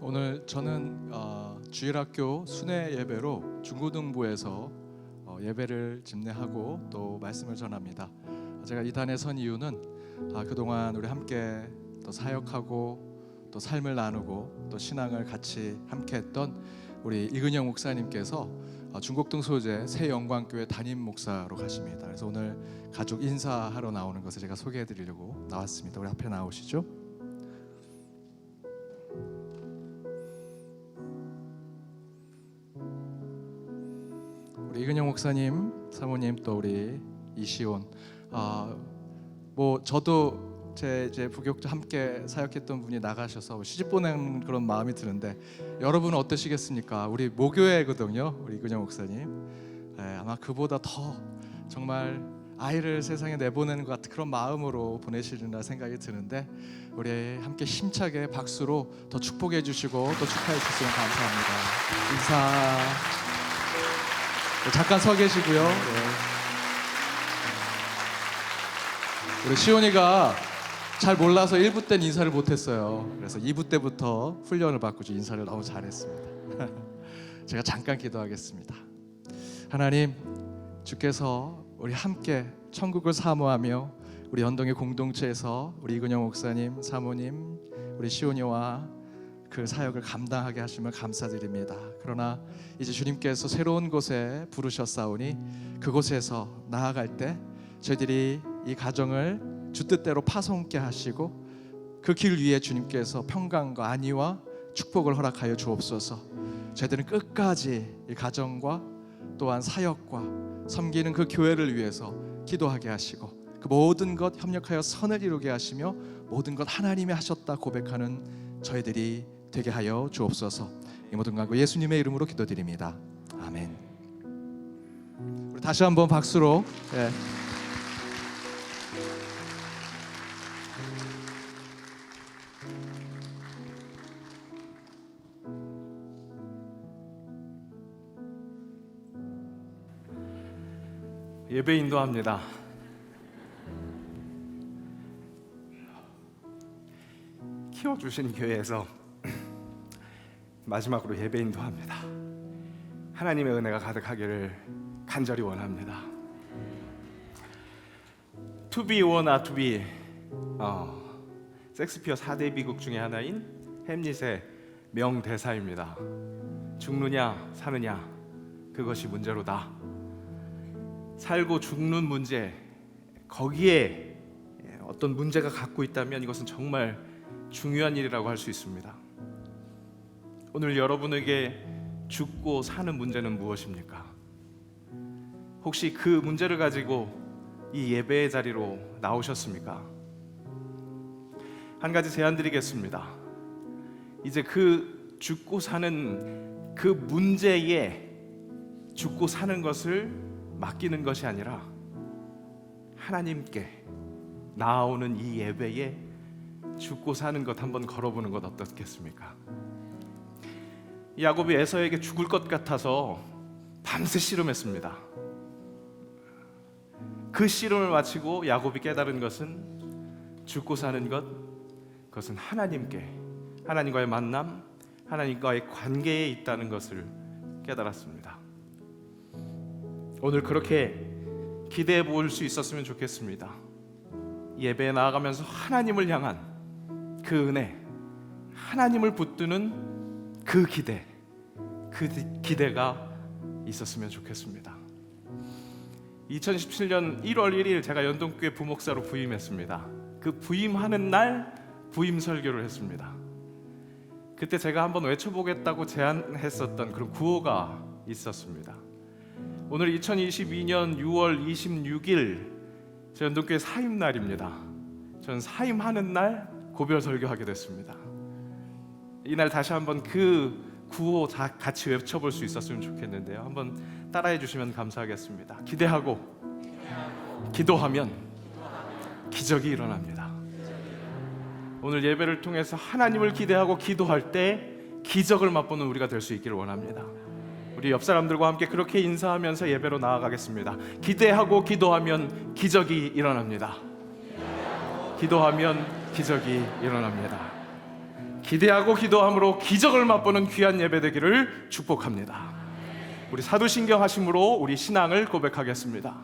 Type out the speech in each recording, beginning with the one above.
오늘 저는 주일학교 순회 예배로 중고등부에서 예배를 집례하고 또 말씀을 전합니다. 제가 이 단에 선 이유는 그동안 우리 함께 또 사역하고 또 삶을 나누고 또 신앙을 같이 함께했던 우리 이근영 목사님께서 중곡동 소재 새영광교회 담임 목사로 가십니다. 그래서 오늘 가족 인사하러 나오는 것을 제가 소개해드리려고 나왔습니다. 우리 앞에 나오시죠. 우리 이근영 목사님, 사모님, 또 우리 이시온. 저도 이제 부교육자 함께 사역했던 분이 나가셔서 시집 보낸 그런 마음이 드는데 여러분은 어떠시겠습니까? 우리 모교회거든요, 우리 이근영 목사님. 아마 그보다 더 정말 아이를 세상에 내보내는 것 같은 그런 마음으로 보내시리라 생각이 드는데 우리 함께 힘차게 박수로 더 축복해 주시고 또 축하해 주시면 감사합니다. 인사. 잠깐 서 계시고요. 우리 시온이가 잘 몰라서 1부 때는 인사를 못했어요. 그래서 2부 때부터 훈련을 받고 인사를 너무 잘했습니다. 제가 잠깐 기도하겠습니다. 하나님, 주께서 우리 함께 천국을 사모하며 우리 연동의 공동체에서 우리 이근영 목사님, 사모님, 우리 시온이와 그 사역을 감당하게 하심을 감사드립니다. 그러나 이제 주님께서 새로운 곳에 부르셨사오니 그곳에서 나아갈 때 저희들이 이 가정을 주 뜻대로 파송케 하시고 그 길 위에 주님께서 평강과 안위와 축복을 허락하여 주옵소서. 저희들은 끝까지 이 가정과 또한 사역과 섬기는 그 교회를 위해서 기도하게 하시고 그 모든 것 협력하여 선을 이루게 하시며 모든 것 하나님이 하셨다 고백하는 저희들이 되게 하여 주옵소서. 이 모든 거 예수님의 이름으로 기도드립니다. 아멘. 우리 다시 한번 박수로. 예배 인도합니다. 키워주신 교회에서 마지막으로 예배 인도합니다. 하나님의 은혜가 가득하기를 간절히 원합니다. To be or not to be, 섹스피어 4대 비극 중에 하나인 햄릿의 명대사입니다. 죽느냐 사느냐 그것이 문제로다. 살고 죽는 문제, 거기에 어떤 문제가 갖고 있다면 이것은 정말 중요한 일이라고 할 수 있습니다. 오늘 여러분에게 죽고 사는 문제는 무엇입니까? 혹시 그 문제를 가지고 이 예배의 자리로 나오셨습니까? 한 가지 제안 드리겠습니다. 이제 그 죽고 사는 그 문제에 죽고 사는 것을 맡기는 것이 아니라 하나님께 나오는 이 예배에 죽고 사는 것 한번 걸어보는 것 어떻겠습니까? 야곱이 에서에게 죽을 것 같아서 밤새 씨름했습니다. 그 씨름을 마치고 야곱이 깨달은 것은 죽고 사는 것, 그것은 하나님께, 하나님과의 만남, 하나님과의 관계에 있다는 것을 깨달았습니다. 오늘 그렇게 기대해 볼 수 있었으면 좋겠습니다. 예배에 나아가면서 하나님을 향한 그 은혜, 하나님을 붙드는 그 기대가 있었으면 좋겠습니다. 2017년 1월 1일 제가 연동교회 부목사로 부임했습니다. 그 부임하는 날 부임 설교를 했습니다. 그때 제가 한번 외쳐보겠다고 제안했었던 그런 구호가 있었습니다. 오늘 2022년 6월 26일 제 연동교회 사임날입니다. 저는 사임하는 날 고별 설교하게 됐습니다. 이날 다시 한번 그 구호 다 같이 외쳐볼 수 있었으면 좋겠는데요. 한번 따라해 주시면 감사하겠습니다. 기대하고 기도하면 기적이 일어납니다. 오늘 예배를 통해서 하나님을 기대하고 기도할 때 기적을 맛보는 우리가 될 수 있기를 원합니다. 우리 옆 사람들과 함께 그렇게 인사하면서 예배로 나아가겠습니다. 기대하고 기도하면 기적이 일어납니다. 기도하면 기적이 일어납니다. 기대하고 기도함으로 기적을 맛보는 귀한 예배 되기를 축복합니다. 우리 사도신경 하심으로 우리 신앙을 고백하겠습니다.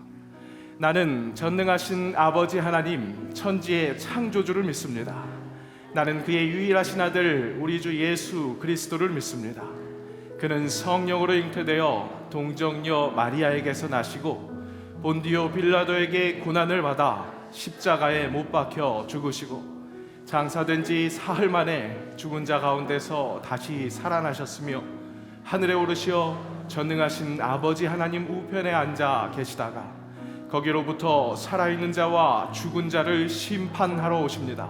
나는 전능하신 아버지 하나님 천지의 창조주를 믿습니다. 나는 그의 유일하신 아들 우리 주 예수 그리스도를 믿습니다. 그는 성령으로 잉태되어 동정녀 마리아에게서 나시고 본디오 빌라도에게 고난을 받아 십자가에 못 박혀 죽으시고 장사된 지 사흘 만에 죽은 자 가운데서 다시 살아나셨으며 하늘에 오르시어 전능하신 아버지 하나님 우편에 앉아 계시다가 거기로부터 살아있는 자와 죽은 자를 심판하러 오십니다.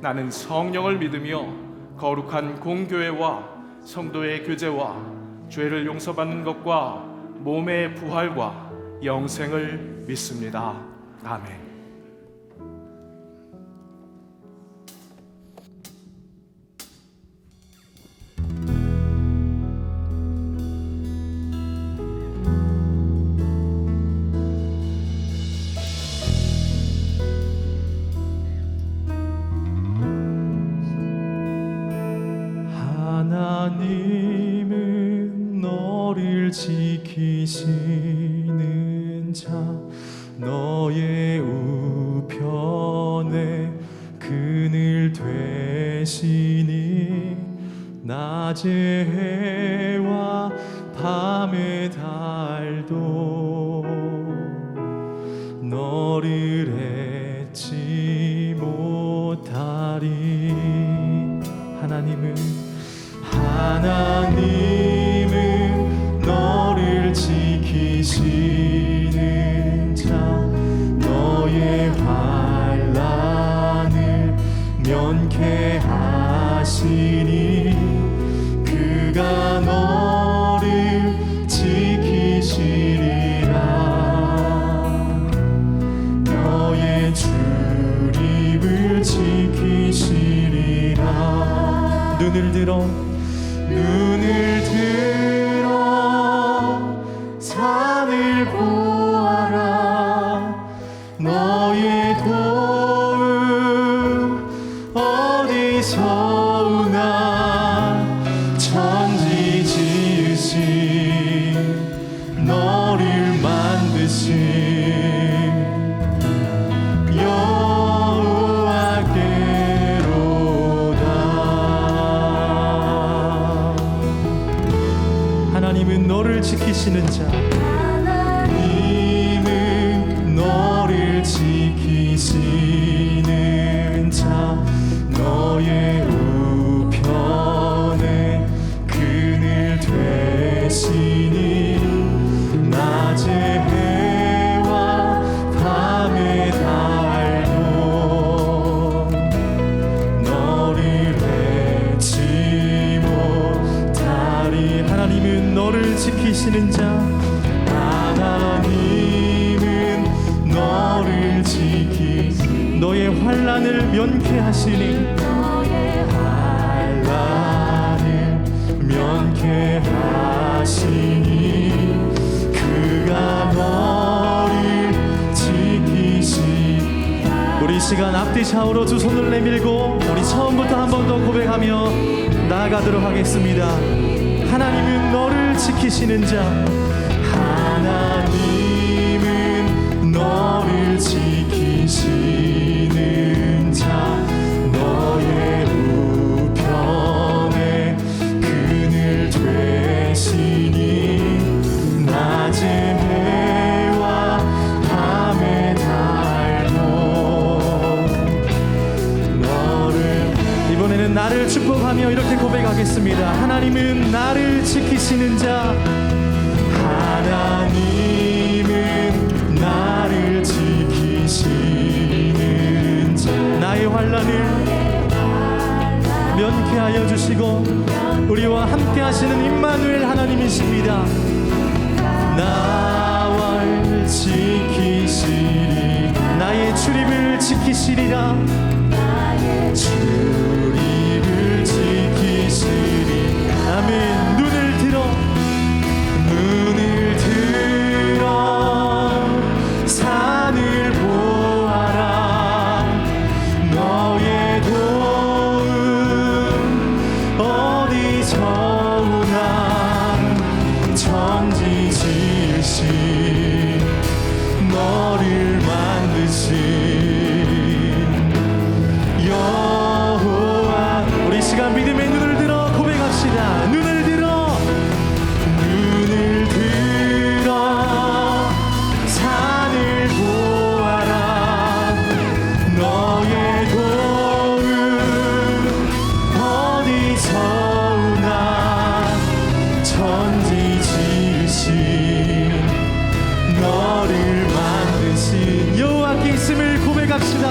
나는 성령을 믿으며 거룩한 공교회와 성도의 교제와 죄를 용서받는 것과 몸의 부활과 영생을 믿습니다. 아멘. 하나님은 너를 지키시는 자 너의 우편에 그늘 되시니 낮의 해와 밤의 달도 너를 잊지 못하리. 하나님은 너를 지키시는 자 너의 환난을 면케하시니 그가 너를 지키시리라. 너의 출입을 지키시리라. 눈을 들어 산을 보아라. 너의 도움 어디서 오나. 천지 지으신 너를 만드신 하나님은 너를 지키시는 자 하나님은 너를 지키시는 자 너의 우편에 그늘 되시니 낮의 해와 밤의 달도 너를 잊지 못하리. 하나님은 너를 지키시는 자 하나님은 너를 지키시 너의 환난을 면케하시니 너의 환난을 면케하시니 그가 너를 지키시. 우리 시간 앞뒤 좌우로 두 손을 내밀고 우리 처음부터 한 번 더 고백하며 나아가도록 하겠습니다. 하나님은 너를 지키시는 자 하나님은 너를 지키시는 자 너의 우편에 그늘 되시니 낮의 해와 밤의 달도 너를. 이번에는 나를 축복하며 이렇게 고백하겠습니다. 하나님은 나를 지키시는 자 하나님은 나를 지키시는 자 나의 환난을 면케하여 주시고 우리와 함께 하시는 임마누엘 하나님이십니다. 나를 지키시리 나의 출입을 지키시리라. 나의 출입을 지키시리. 아멘. 눈을 들어 산을 보아라. 너의 도움 지으신 너를 만드신 여호와. 우리 시간 믿음의 눈을 들어 고백합시다. 눈을 들어 산을 보아라. 너의 도움 어디서 오나. 천지 지으신 너를 만드신 여호와께 있음을 고백합시다.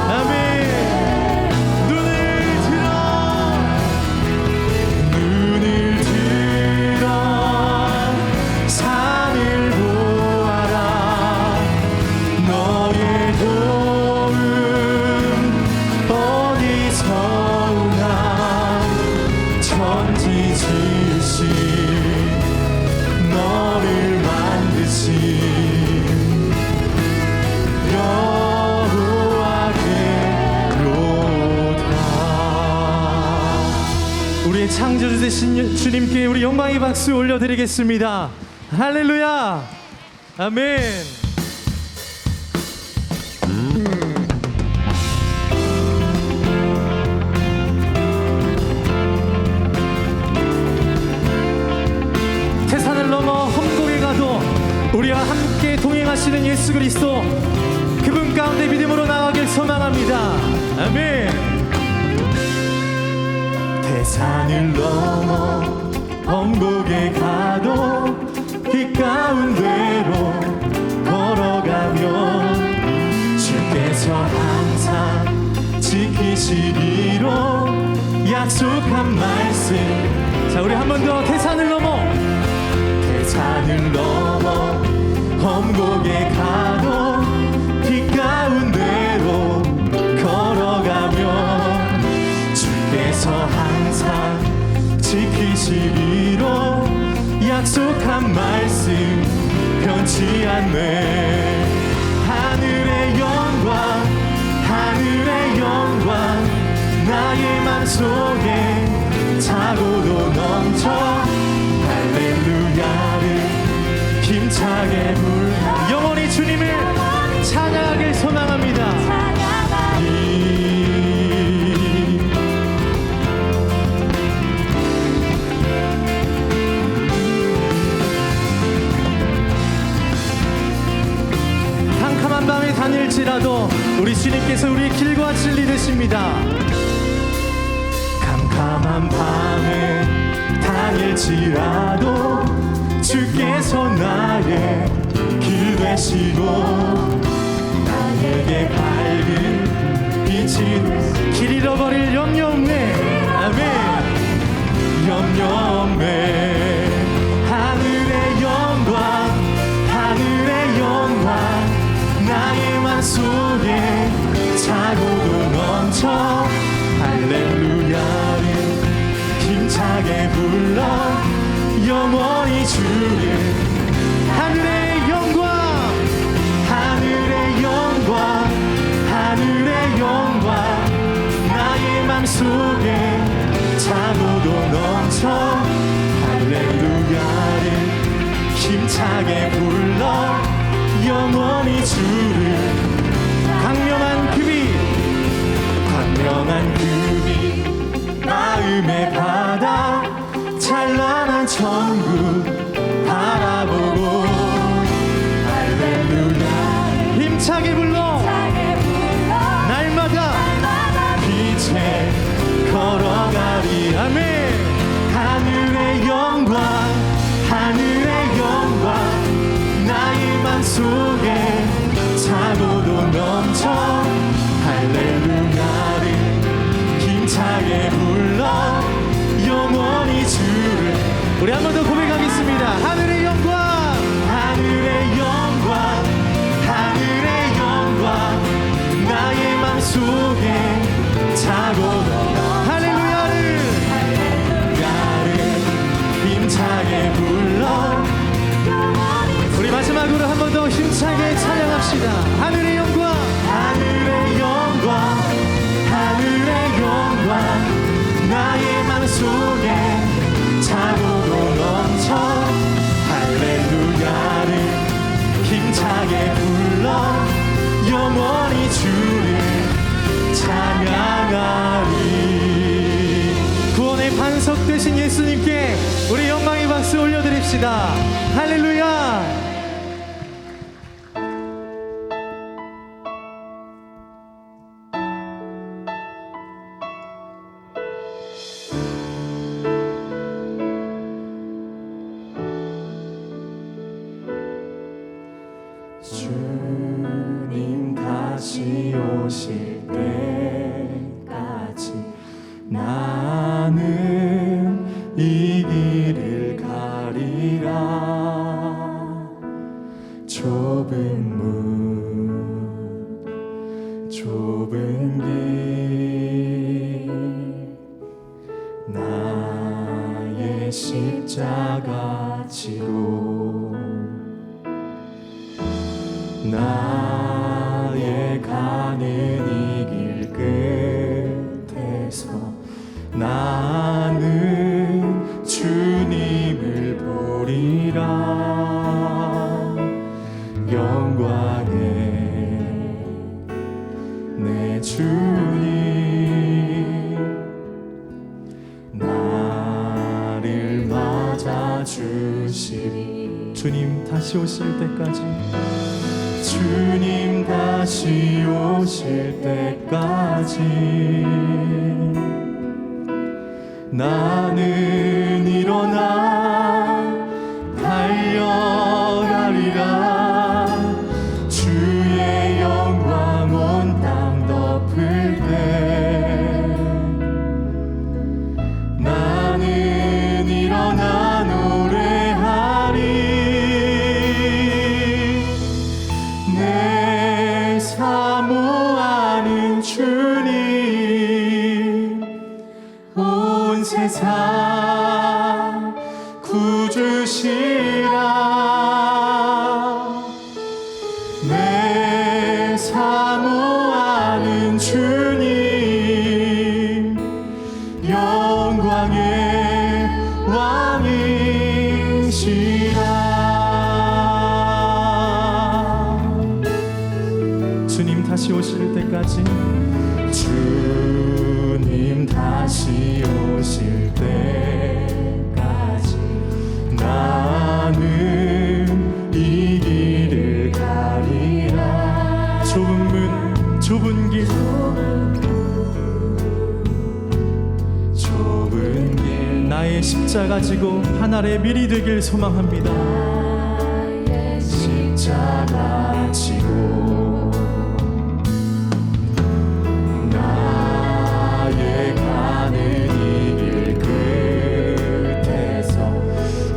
아멘. 눈을 들어 산을 보아라. 너의 도움 어디서 오나. 천지 지으신 너를 만드신 여호와께로다. 우리의 창조주 되신 주님께 우리 영광의 박수 올려드리겠습니다. 할렐루야. 아멘. 태산을 넘어 험곡에 가도 우리와 함께 동행하시는 예수 그리스도, 그분 가운데 믿음으로 나가길 소망합니다. 아멘. 태산을 넘어 험곡에 가도 길 가운데로 걸어가면 주께서 항상 지키시기로 약속한 말씀. 자, 우리 한 번 더. 태산을 넘어 험곡에 가도 길 가운데로 걸어가면 주께서 항상 지키시기로 약속한 말씀 변치 않네. 하늘의 영광 나의 맘속에 차고도 넘쳐 할렐루야를 힘차게 불러 영원히 주님을 찬양하길 소망합니다. 캄캄한 밤에 다닐지라도 우리 주님께서 우리의 길과 진리 되십니다. 캄캄한 밤에 다닐지라도 주께서 나의 길 되시고 나에게 밝은 빛이 길 잃어버릴 염려 없네. 아멘. 염려 없네. 하늘의 영광 나의 맘속에 차고도 넘쳐 할렐루야를 힘차게 불러 영원히 주를. 하늘의 영광 나의 맘속에 차고도 넘쳐 할렐루야를 힘차게 불러 영원히 주를. 광명한 그 빛 마음의 바다 찬란한 천국 바라보고 할렐루야 힘차게 불러 날마다 빛에 걸어가리. 아멘. 하늘의 영광 나의 맘속에 차고도 넘쳐 할렐루야를 힘차게 불러 영원히 주를. 우리 한 번 더 고백하겠습니다. 하늘의 영광 나의 맘속에 차고도 할렐루야를 힘차게 불러. 우리 마지막으로 한 번 더 힘차게 찬양합시다. 하늘의 영광 나의 맘속에 차고도 넘쳐 예수님께 우리 영광의 박수 올려드립시다. 할렐루야. 주님 다시 오실 때까지 나는 이 길을 가리라. 좁은 문 좁은 길 나의 십자가 지고 나의 가는 이 길 끝에서 나는 주님을 보리라. 영광의 내 주님 나를 맞아주시리. 주님 다시 오실 때까지 주님 다시 오실 때까지 나는 일어나 달려가리라. 주의 영광 온 땅 덮을 때 나는 일어나 노래하리. 내 사모하는 주님 온 세상 구주시라. 내 사모하는 주님 영광의 왕이시라. 주님 다시 오실 때까지 주님 다시 오실 때까지 나는 이 길을 가리라. 좁은 문 좁은 길 좁은 길 나의 십자가 지고 하늘의 밀이 되길 소망합니다. 나의 십자가 지고 나의 가는 이 길 끝에서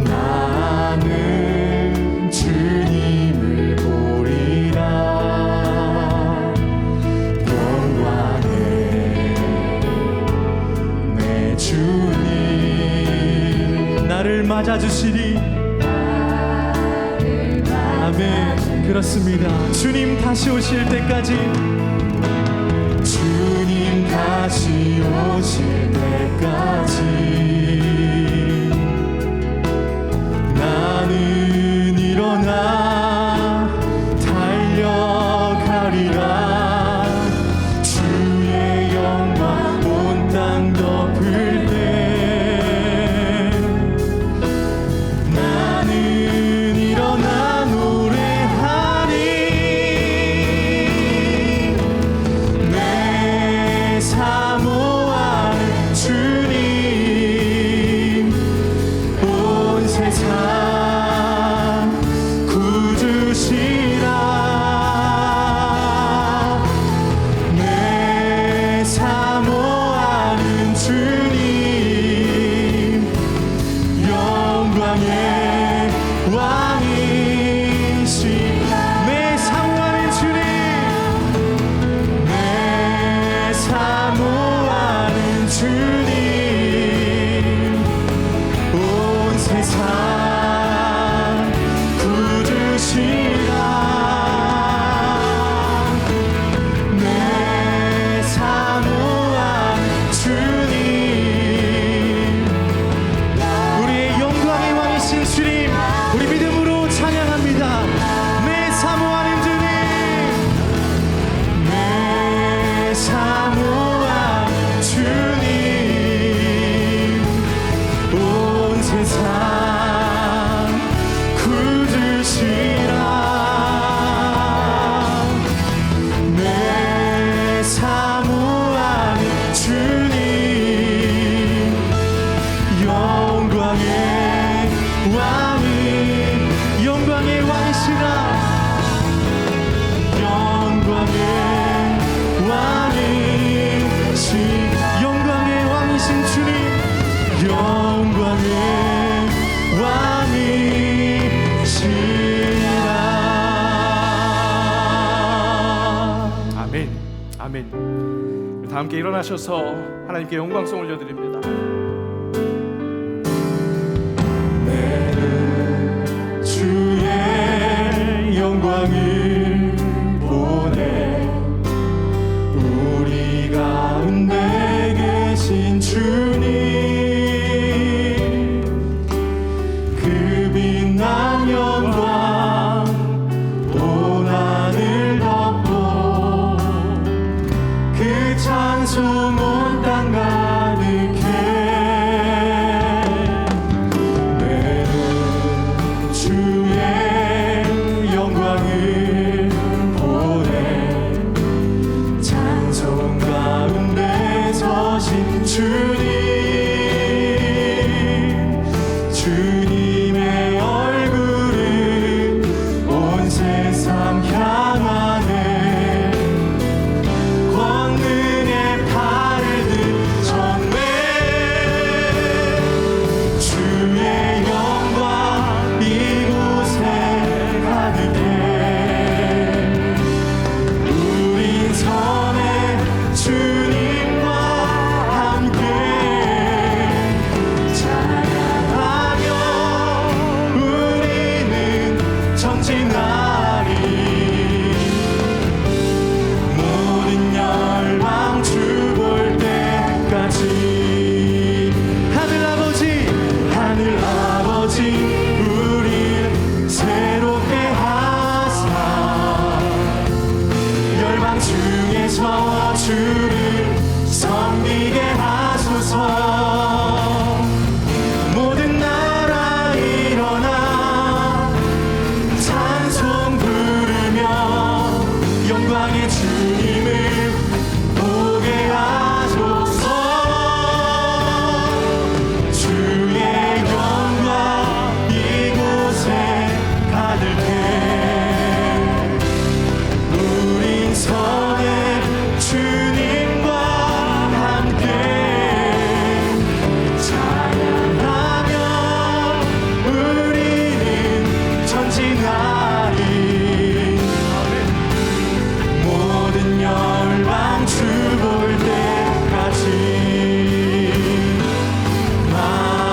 나는 주님을 보리라. 영광의 내 주님 나를 맞아주시리. 아멘. 그렇습니다. 주님 다시 오실 때까지 주님 다시 오실 때까지 나는 일어나 달려가리라. 주의 영광 온 땅 덮을 때 나는 일어나 노래하리. 내 사모하는 주님 세상 굳으시라. 내 사모하는 주님, 영광의 왕이, 영광의 왕이시라. 영광의 왕이신, 영광의 왕이신 주님, 영광의 왕이시라. 아멘. 아멘. 다 함께 일어나셔서 하나님께 영광송 올려드립니다. 주의 영광을 보내 우리 가운데 계신 주님, 그 빛난 영광 온 하늘 덮고 그 찬송 온 땅 가득해. 주의 영광을 보내 찬송 가운데 서신 주님, 주님의 얼굴을 온 세상 향하네. 권능의 팔을 드셨네. 주의 영광 이곳에 가득해. 우린 선해 주님과 함께 찬양하며 우리는 전진하리. 모든 열방 주 볼 때까지. 하늘 아버지, 하늘 아버지, 우릴 새롭게 하사 열방 중에서 주를 섬기게 하소서. 모든 나라 일어나 찬송 부르며 영광의 주님을 보게 하소서. 주의 영광 이곳에 가득해. 우린 선해 주님과 함께 찬양하며 우리는 전진하리. 모든 열방 주 볼 때까지.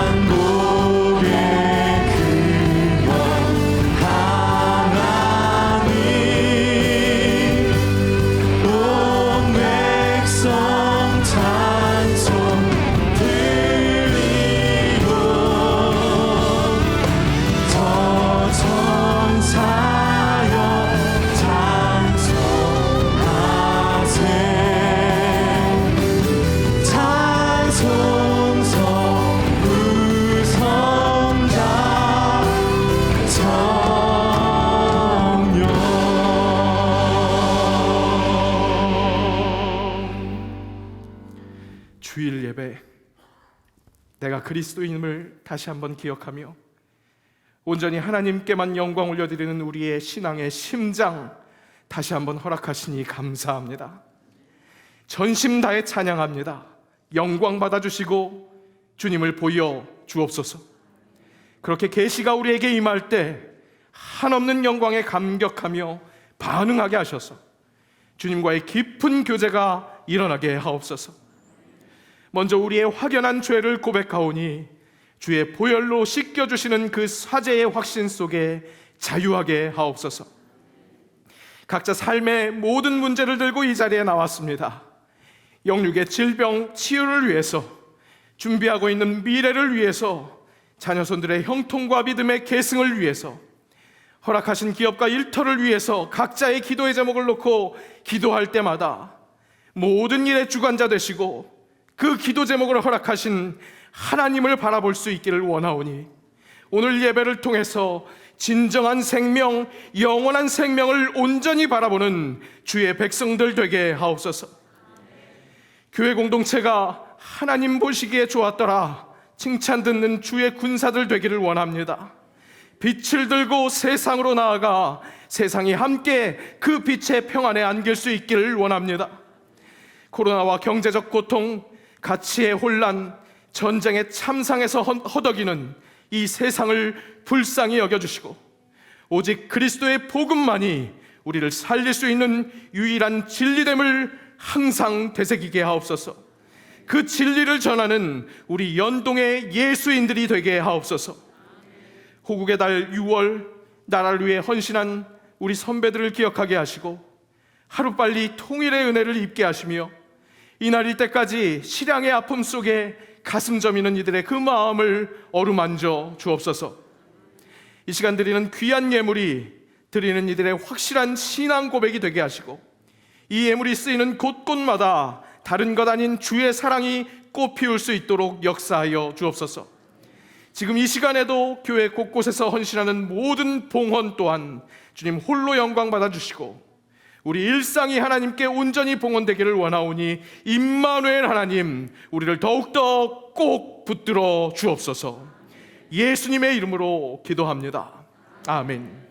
만국의 크여 하나님, 온 백성 찬송 드리고 저 천사여 찬송하세. 찬송서 구성자 성령. 주일 예배, 내가 그리스도인임을 다시 한번 기억하며 온전히 하나님께만 영광 올려드리는 우리의 신앙의 심장 다시 한번 허락하시니 감사합니다. 전심 다해 찬양합니다. 영광 받아주시고 주님을 보여 주옵소서. 그렇게 계시가 우리에게 임할 때 한없는 영광에 감격하며 반응하게 하셔서 주님과의 깊은 교제가 일어나게 하옵소서. 먼저 우리의 확연한 죄를 고백하오니 주의 보혈로 씻겨주시는 그 사죄의 확신 속에 자유하게 하옵소서. 각자 삶의 모든 문제를 들고 이 자리에 나왔습니다. 영육의 질병 치유를 위해서, 준비하고 있는 미래를 위해서, 자녀손들의 형통과 믿음의 계승을 위해서, 허락하신 기업과 일터를 위해서 각자의 기도의 제목을 놓고 기도할 때마다 모든 일의 주관자 되시고 그 기도 제목을 허락하신 하나님을 바라볼 수 있기를 원하오니 오늘 예배를 통해서 진정한 생명, 영원한 생명을 온전히 바라보는 주의 백성들 되게 하옵소서. 교회 공동체가 하나님 보시기에 좋았더라 칭찬 듣는 주의 군사들 되기를 원합니다. 빛을 들고 세상으로 나아가 세상이 함께 그 빛의 평안에 안길 수 있기를 원합니다. 코로나와 경제적 고통, 가치의 혼란, 전쟁의 참상에서 허덕이는 이 세상을 불쌍히 여겨주시고 오직 그리스도의 복음만이 우리를 살릴 수 있는 유일한 진리됨을 항상 되새기게 하옵소서. 그 진리를 전하는 우리 연동의 예수인들이 되게 하옵소서. 호국의 달 6월 나라를 위해 헌신한 우리 선배들을 기억하게 하시고 하루빨리 통일의 은혜를 입게 하시며 이날일 때까지 실향의 아픔 속에 가슴 저미는 이들의 그 마음을 어루만져 주옵소서. 이 시간 드리는 귀한 예물이 드리는 이들의 확실한 신앙 고백이 되게 하시고 이 예물이 쓰이는 곳곳마다 다른 것 아닌 주의 사랑이 꽃피울 수 있도록 역사하여 주옵소서. 지금 이 시간에도 교회 곳곳에서 헌신하는 모든 봉헌 또한 주님 홀로 영광 받아주시고 우리 일상이 하나님께 온전히 봉헌되기를 원하오니 임마누엘 하나님 우리를 더욱더 꼭 붙들어 주옵소서. 예수님의 이름으로 기도합니다. 아멘.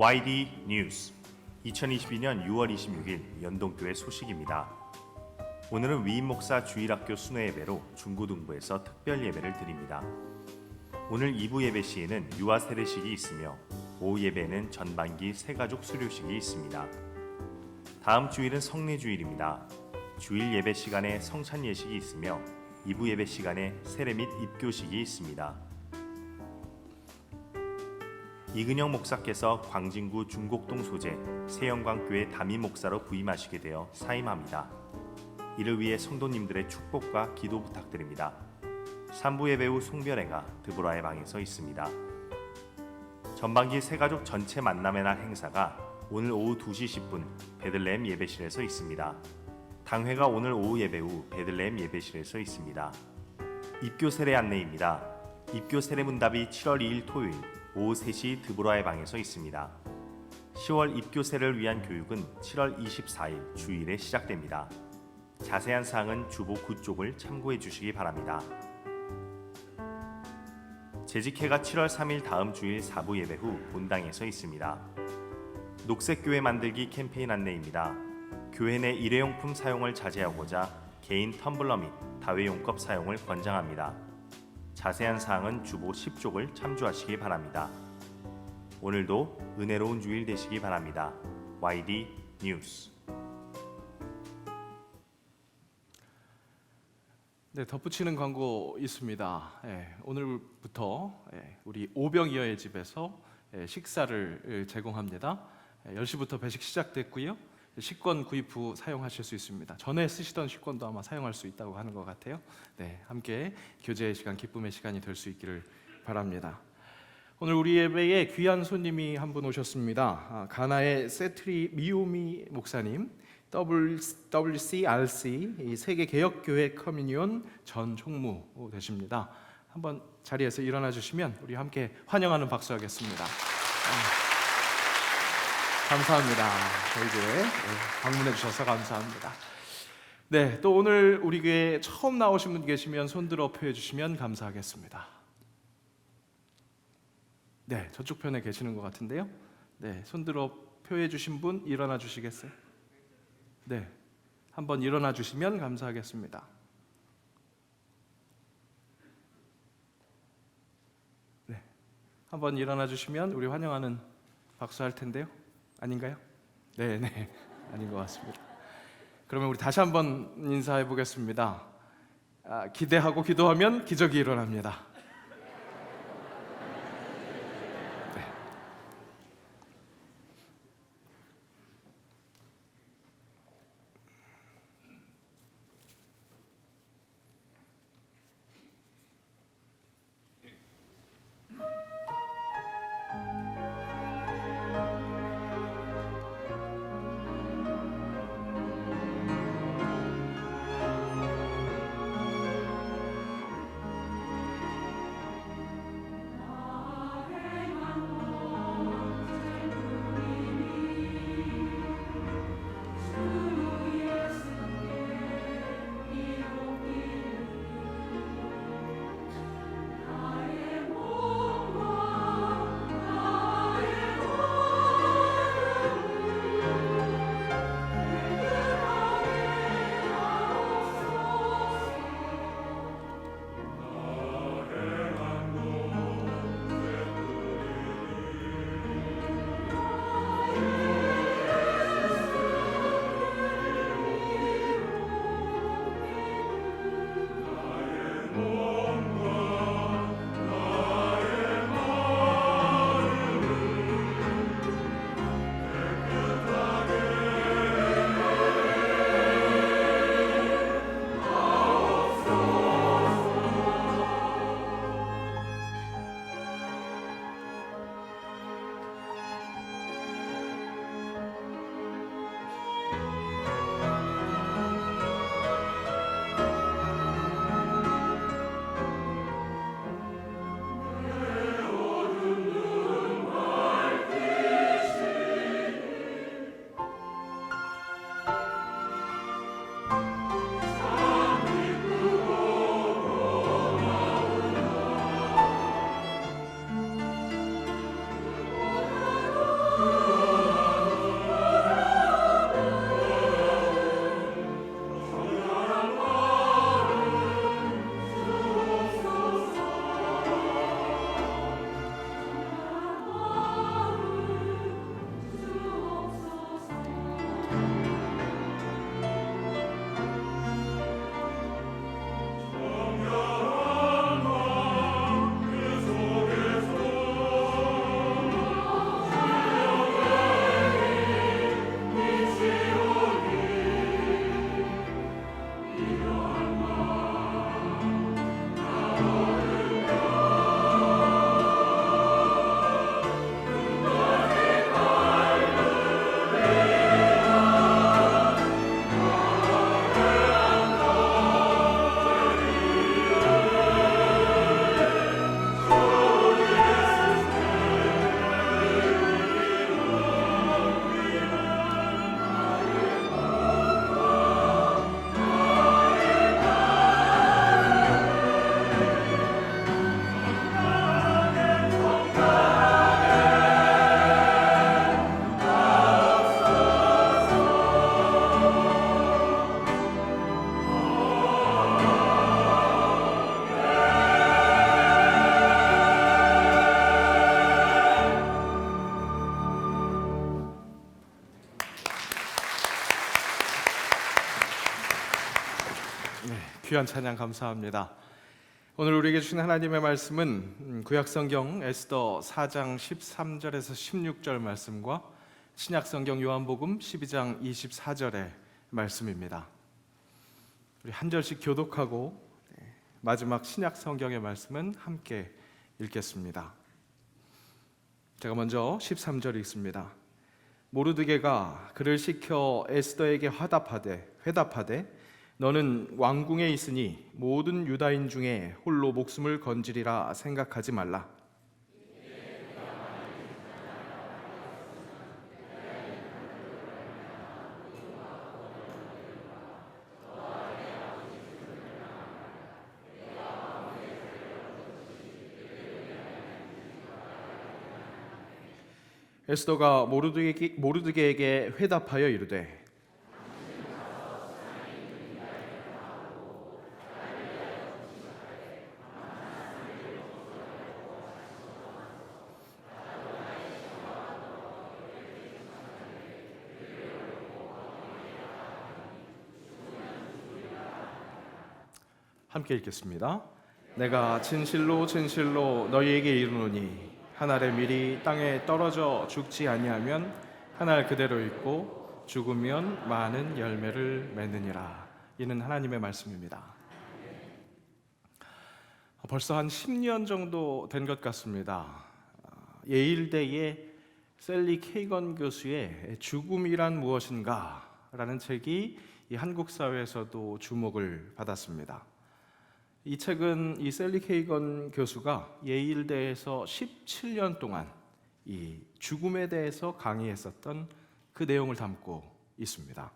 YD 뉴스 2022년 6월 26일 연동교회 소식입니다. 오늘은 위임 목사 주일학교 순회 예배로 중고등부에서 특별 예배를 드립니다. 오늘 2부 예배 시에는 유아 세례식이 있으며 오후 예배에는 전반기 새가족 수료식이 있습니다. 다음 주일은 성례주일입니다. 주일 예배 시간에 성찬 예식이 있으며 2부 예배 시간에 세례 및 입교식이 있습니다. 이근영 목사께서 광진구 중곡동 소재 세영광교회 담임 목사로 부임하시게 되어 사임합니다. 이를 위해 성도님들의 축복과 기도 부탁드립니다. 3부 예배 후 송별회가 드보라의 방에서 있습니다. 전반기 새가족 전체 만남의 날 행사가 오늘 오후 2시 10분 베들레헴 예배실에서 있습니다. 당회가 오늘 오후 예배 후 베들레헴 예배실에서 있습니다. 입교 세례 안내입니다. 입교 세례 문답이 7월 2일 토요일 오후 3시 드보라의 방에서 있습니다. 10월 입교세를 위한 교육은 7월 24일 주일에 시작됩니다. 자세한 사항은 주보 9쪽을 참고해 주시기 바랍니다. 재직회가 7월 3일 다음 주일 4부 예배 후 본당에서 있습니다. 녹색교회 만들기 캠페인 안내입니다. 교회 내 일회용품 사용을 자제하고자 개인 텀블러 및 다회용컵 사용을 권장합니다. 자세한 사항은 주보 10쪽을 참조하시기 바랍니다. 오늘도 은혜로운 주일 되시기 바랍니다. YD 뉴스. 네, 덧붙이는 광고 있습니다. 오늘부터 우리 오병이어의 집에서 식사를 제공합니다. 10시부터 배식 시작됐고요. 식권 구입 후 사용하실 수 있습니다. 전에 쓰시던 식권도 아마 사용할 수 있다고 하는 것 같아요. 네, 함께 교제의 시간, 기쁨의 시간이 될 수 있기를 바랍니다. 오늘 우리 예배에 귀한 손님이 한 분 오셨습니다. 가나의 세트리 미오미 목사님, WCRC 이 세계 개혁교회 커뮤니온 전 총무 되십니다. 한번 자리에서 일어나 주시면 우리 함께 환영하는 박수 하겠습니다. 감사합니다. 저희 교회 방문해 주셔서 감사합니다. 네, 또 오늘 우리 교회에 처음 나오신 분 계시면 손들어 표해 주시면 감사하겠습니다. 네, 저쪽 편에 계시는 것 같은데요. 네, 손들어 표해 주신 분 일어나 주시겠어요? 네, 한번 일어나 주시면 감사하겠습니다. 한번 일어나 주시면 우리 환영하는 박수할 텐데요. 아닌가요? 네, 아닌 것 같습니다. 그러면 우리 다시 한번 인사해 보겠습니다. 기대하고 기도하면 기적이 일어납니다. 귀한 찬양 감사합니다. 오늘 우리에게 주신 하나님의 말씀은 구약성경 에스더 4장 13절에서 16절 말씀과 신약성경 요한복음 12장 24절의 말씀입니다. 우리 한 절씩 교독하고 마지막 신약성경의 말씀은 함께 읽겠습니다. 제가 먼저 13절 읽습니다. 모르드게가 그를 시켜 에스더에게 회답하되 너는 왕궁에 있으니 모든 유다인 중에 홀로 목숨을 건지리라 생각하지 말라. 에스더가 모르드게에게 회답하여 이르되 함께 읽겠습니다. 내가 진실로 진실로 너희에게 이르노니 한 알의 밀이 땅에 떨어져 죽지 아니하면 한 알 그대로 있고 죽으면 많은 열매를 맺느니라. 이는 하나님의 말씀입니다. 벌써 한 10년 정도 된 것 같습니다. 예일대의 셀리 케이건 교수의 죽음이란 무엇인가 라는 책이 이 한국 사회에서도 주목을 받았습니다. 이 책은 이 셀리 케이건 교수가 예일대에서 17년 동안 이 죽음에 대해서 강의했었던 그 내용을 담고 있습니다.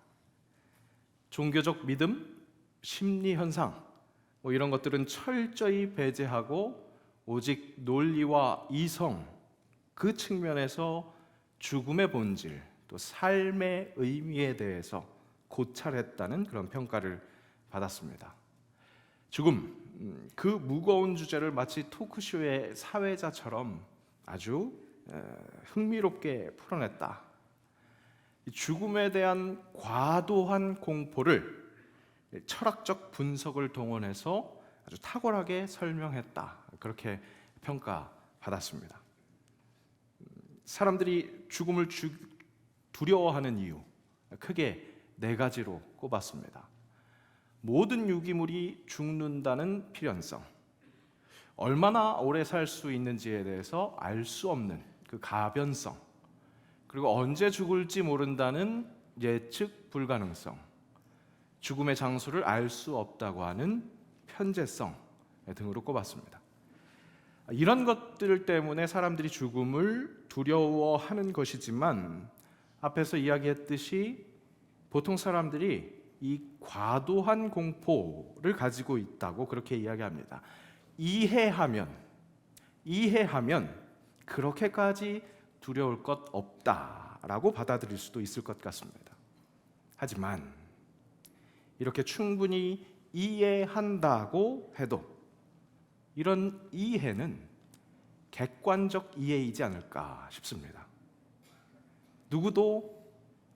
종교적 믿음, 심리 현상 이런 것들은 철저히 배제하고 오직 논리와 이성 그 측면에서 죽음의 본질 또 삶의 의미에 대해서 고찰했다는 그런 평가를 받았습니다. 죽음, 그 무거운 주제를 마치 토크쇼의 사회자처럼 아주 흥미롭게 풀어냈다. 죽음에 대한 과도한 공포를 철학적 분석을 동원해서 아주 탁월하게 설명했다. 그렇게 평가받았습니다. 사람들이 죽음을 두려워하는 이유 크게 4가지로 꼽았습니다. 모든 유기물이 죽는다는 필연성, 얼마나 오래 살 수 있는지에 대해서 알 수 없는 그 가변성, 그리고 언제 죽을지 모른다는 예측 불가능성, 죽음의 장소를 알 수 없다고 하는 편재성 등으로 꼽았습니다. 이런 것들 때문에 사람들이 죽음을 두려워하는 것이지만 앞에서 이야기했듯이 보통 사람들이 이 과도한 공포를 가지고 있다고 그렇게 이야기합니다. 이해하면 그렇게까지 두려울 것 없다라고 받아들일 수도 있을 것 같습니다. 하지만 이렇게 충분히 이해한다고 해도 이런 이해는 객관적 이해이지 않을까 싶습니다. 누구도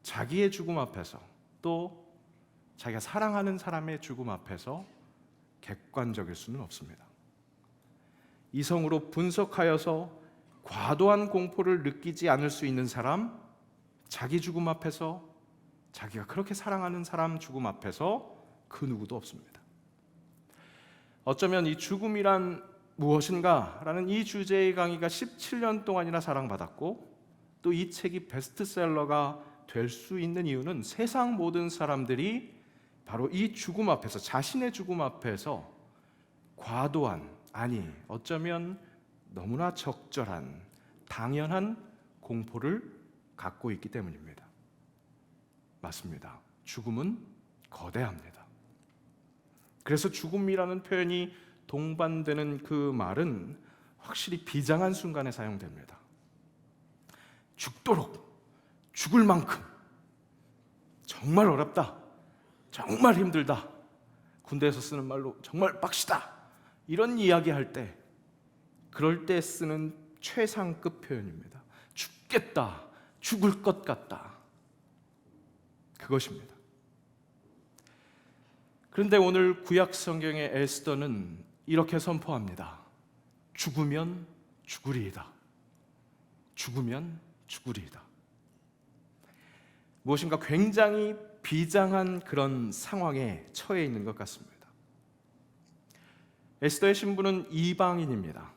자기의 죽음 앞에서 또 자기가 사랑하는 사람의 죽음 앞에서 객관적일 수는 없습니다. 이성으로 분석하여서 과도한 공포를 느끼지 않을 수 있는 사람, 자기 죽음 앞에서 자기가 그렇게 사랑하는 사람 죽음 앞에서 그 누구도 없습니다. 어쩌면 이 죽음이란 무엇인가 라는 이 주제의 강의가 17년 동안이나 사랑받았고 또 이 책이 베스트셀러가 될 수 있는 이유는 세상 모든 사람들이 바로 이 죽음 앞에서, 자신의 죽음 앞에서 과도한, 아니 어쩌면 너무나 적절한, 당연한 공포를 갖고 있기 때문입니다. 맞습니다. 죽음은 거대합니다. 그래서 죽음이라는 표현이 동반되는 그 말은 확실히 비장한 순간에 사용됩니다. 죽도록, 죽을 만큼 정말 어렵다, 정말 힘들다, 군대에서 쓰는 말로 정말 빡시다, 이런 이야기할 때 그럴 때 쓰는 최상급 표현입니다. 죽겠다, 죽을 것 같다, 그것입니다. 그런데 오늘 구약 성경의 에스더는 이렇게 선포합니다. 죽으면 죽으리이다. 죽으면 죽으리이다. 무엇인가 굉장히 비장한 그런 상황에 처해 있는 것 같습니다. 에스더의 신부는 이방인입니다.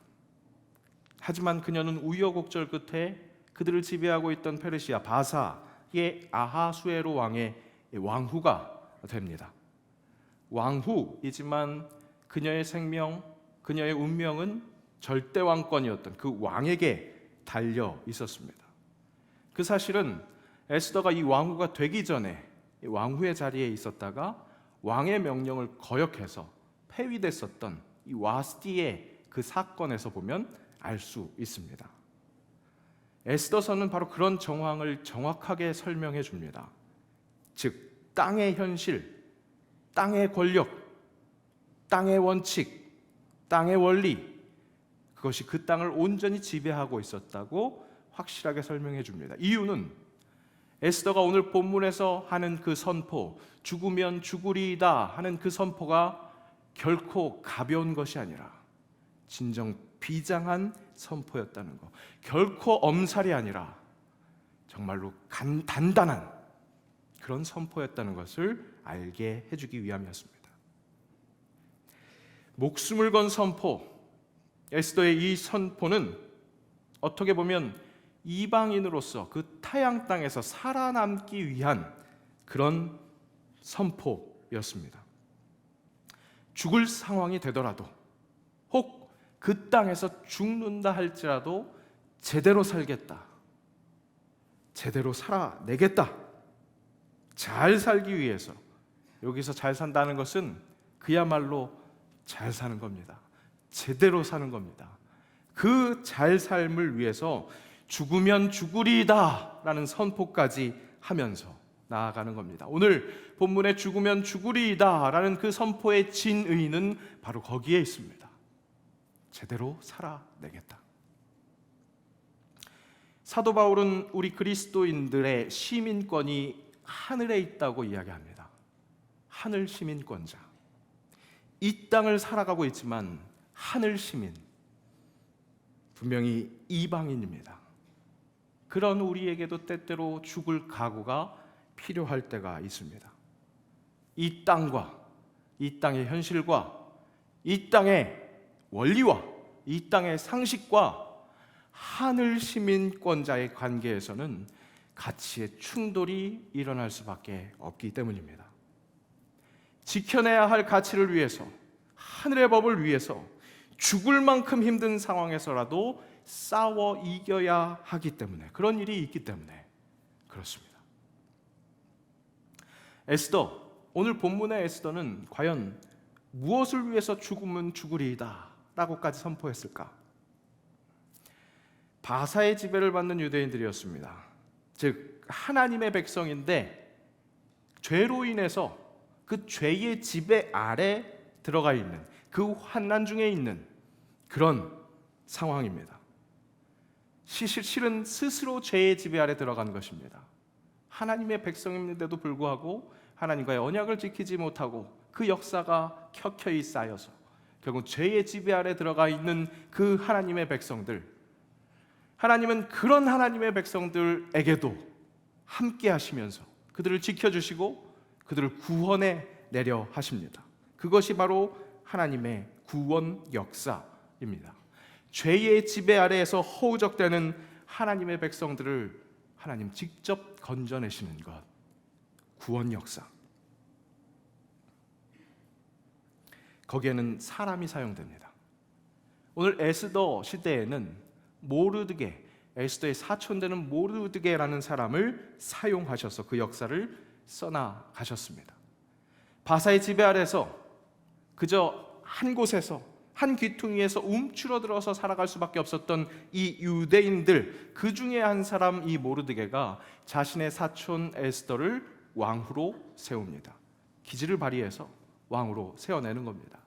하지만 그녀는 우여곡절 끝에 그들을 지배하고 있던 페르시아 바사의 아하수에로 왕의 왕후가 됩니다. 왕후이지만 그녀의 생명, 그녀의 운명은 절대 왕권이었던 그 왕에게 달려 있었습니다. 그 사실은 에스더가 이 왕후가 되기 전에 왕후의 자리에 있었다가 왕의 명령을 거역해서 폐위됐었던 이 와스티의 그 사건에서 보면 알 수 있습니다. 에스더서는 바로 그런 정황을 정확하게 설명해 줍니다. 즉 땅의 현실, 땅의 권력, 땅의 원칙, 땅의 원리, 그것이 그 땅을 온전히 지배하고 있었다고 확실하게 설명해 줍니다. 이유는 에스더가 오늘 본문에서 하는 그 선포, 죽으면 죽으리이다 하는 그 선포가 결코 가벼운 것이 아니라 진정 비장한 선포였다는 것, 결코 엄살이 아니라 정말로 단단한 그런 선포였다는 것을 알게 해주기 위함이었습니다. 목숨을 건 선포, 에스더의 이 선포는 어떻게 보면 이방인으로서 그 타양 땅에서 살아남기 위한 그런 선포였습니다. 죽을 상황이 되더라도, 혹 그 땅에서 죽는다 할지라도 제대로 살겠다, 제대로 살아내겠다, 잘 살기 위해서. 여기서 잘 산다는 것은 그야말로 잘 사는 겁니다. 제대로 사는 겁니다. 그 잘 삶을 위해서 죽으면 죽으리이다 라는 선포까지 하면서 나아가는 겁니다. 오늘 본문에 죽으면 죽으리이다 라는 그 선포의 진의는 바로 거기에 있습니다. 제대로 살아내겠다. 사도 바울은 우리 그리스도인들의 시민권이 하늘에 있다고 이야기합니다. 하늘 시민권자. 이 땅을 살아가고 있지만 하늘 시민, 분명히 이방인입니다. 그런 우리에게도 때때로 죽을 각오가 필요할 때가 있습니다. 이 땅과, 이 땅의 현실과, 이 땅의 원리와, 이 땅의 상식과 하늘 시민권자의 관계에서는 가치의 충돌이 일어날 수밖에 없기 때문입니다. 지켜내야 할 가치를 위해서, 하늘의 법을 위해서 죽을 만큼 힘든 상황에서라도 싸워 이겨야 하기 때문에, 그런 일이 있기 때문에 그렇습니다. 에스더, 오늘 본문의 에스더는 과연 무엇을 위해서 죽으면 죽으리이다 라고까지 선포했을까? 바사의 지배를 받는 유대인들이었습니다. 즉 하나님의 백성인데 죄로 인해서 그 죄의 지배 아래 들어가 있는, 그 환난 중에 있는 그런 상황입니다. 실은 스스로 죄의 지배 아래 들어간 것입니다. 하나님의 백성인데도 불구하고 하나님과의 언약을 지키지 못하고 그 역사가 켜켜이 쌓여서 결국 죄의 지배 아래 들어가 있는 그 하나님의 백성들, 하나님은 그런 하나님의 백성들에게도 함께 하시면서 그들을 지켜주시고 그들을 구원해 내려 하십니다. 그것이 바로 하나님의 구원 역사입니다. 죄의 지배 아래에서 허우적대는 하나님의 백성들을 하나님 직접 건져내시는 것, 구원 역사. 거기에는 사람이 사용됩니다. 오늘 에스더 시대에는 모르드게, 에스더의 사촌되는 모르드게라는 사람을 사용하셔서 그 역사를 써나가셨습니다. 바사의 지배 아래서 그저 한 곳에서, 한 귀퉁이에서 움츠러들어서 살아갈 수밖에 없었던 이 유대인들, 그 중에 한 사람 이 모르드게가 자신의 사촌 에스더를 왕후로 세웁니다. 기지를 발휘해서 왕으로 세워내는 겁니다.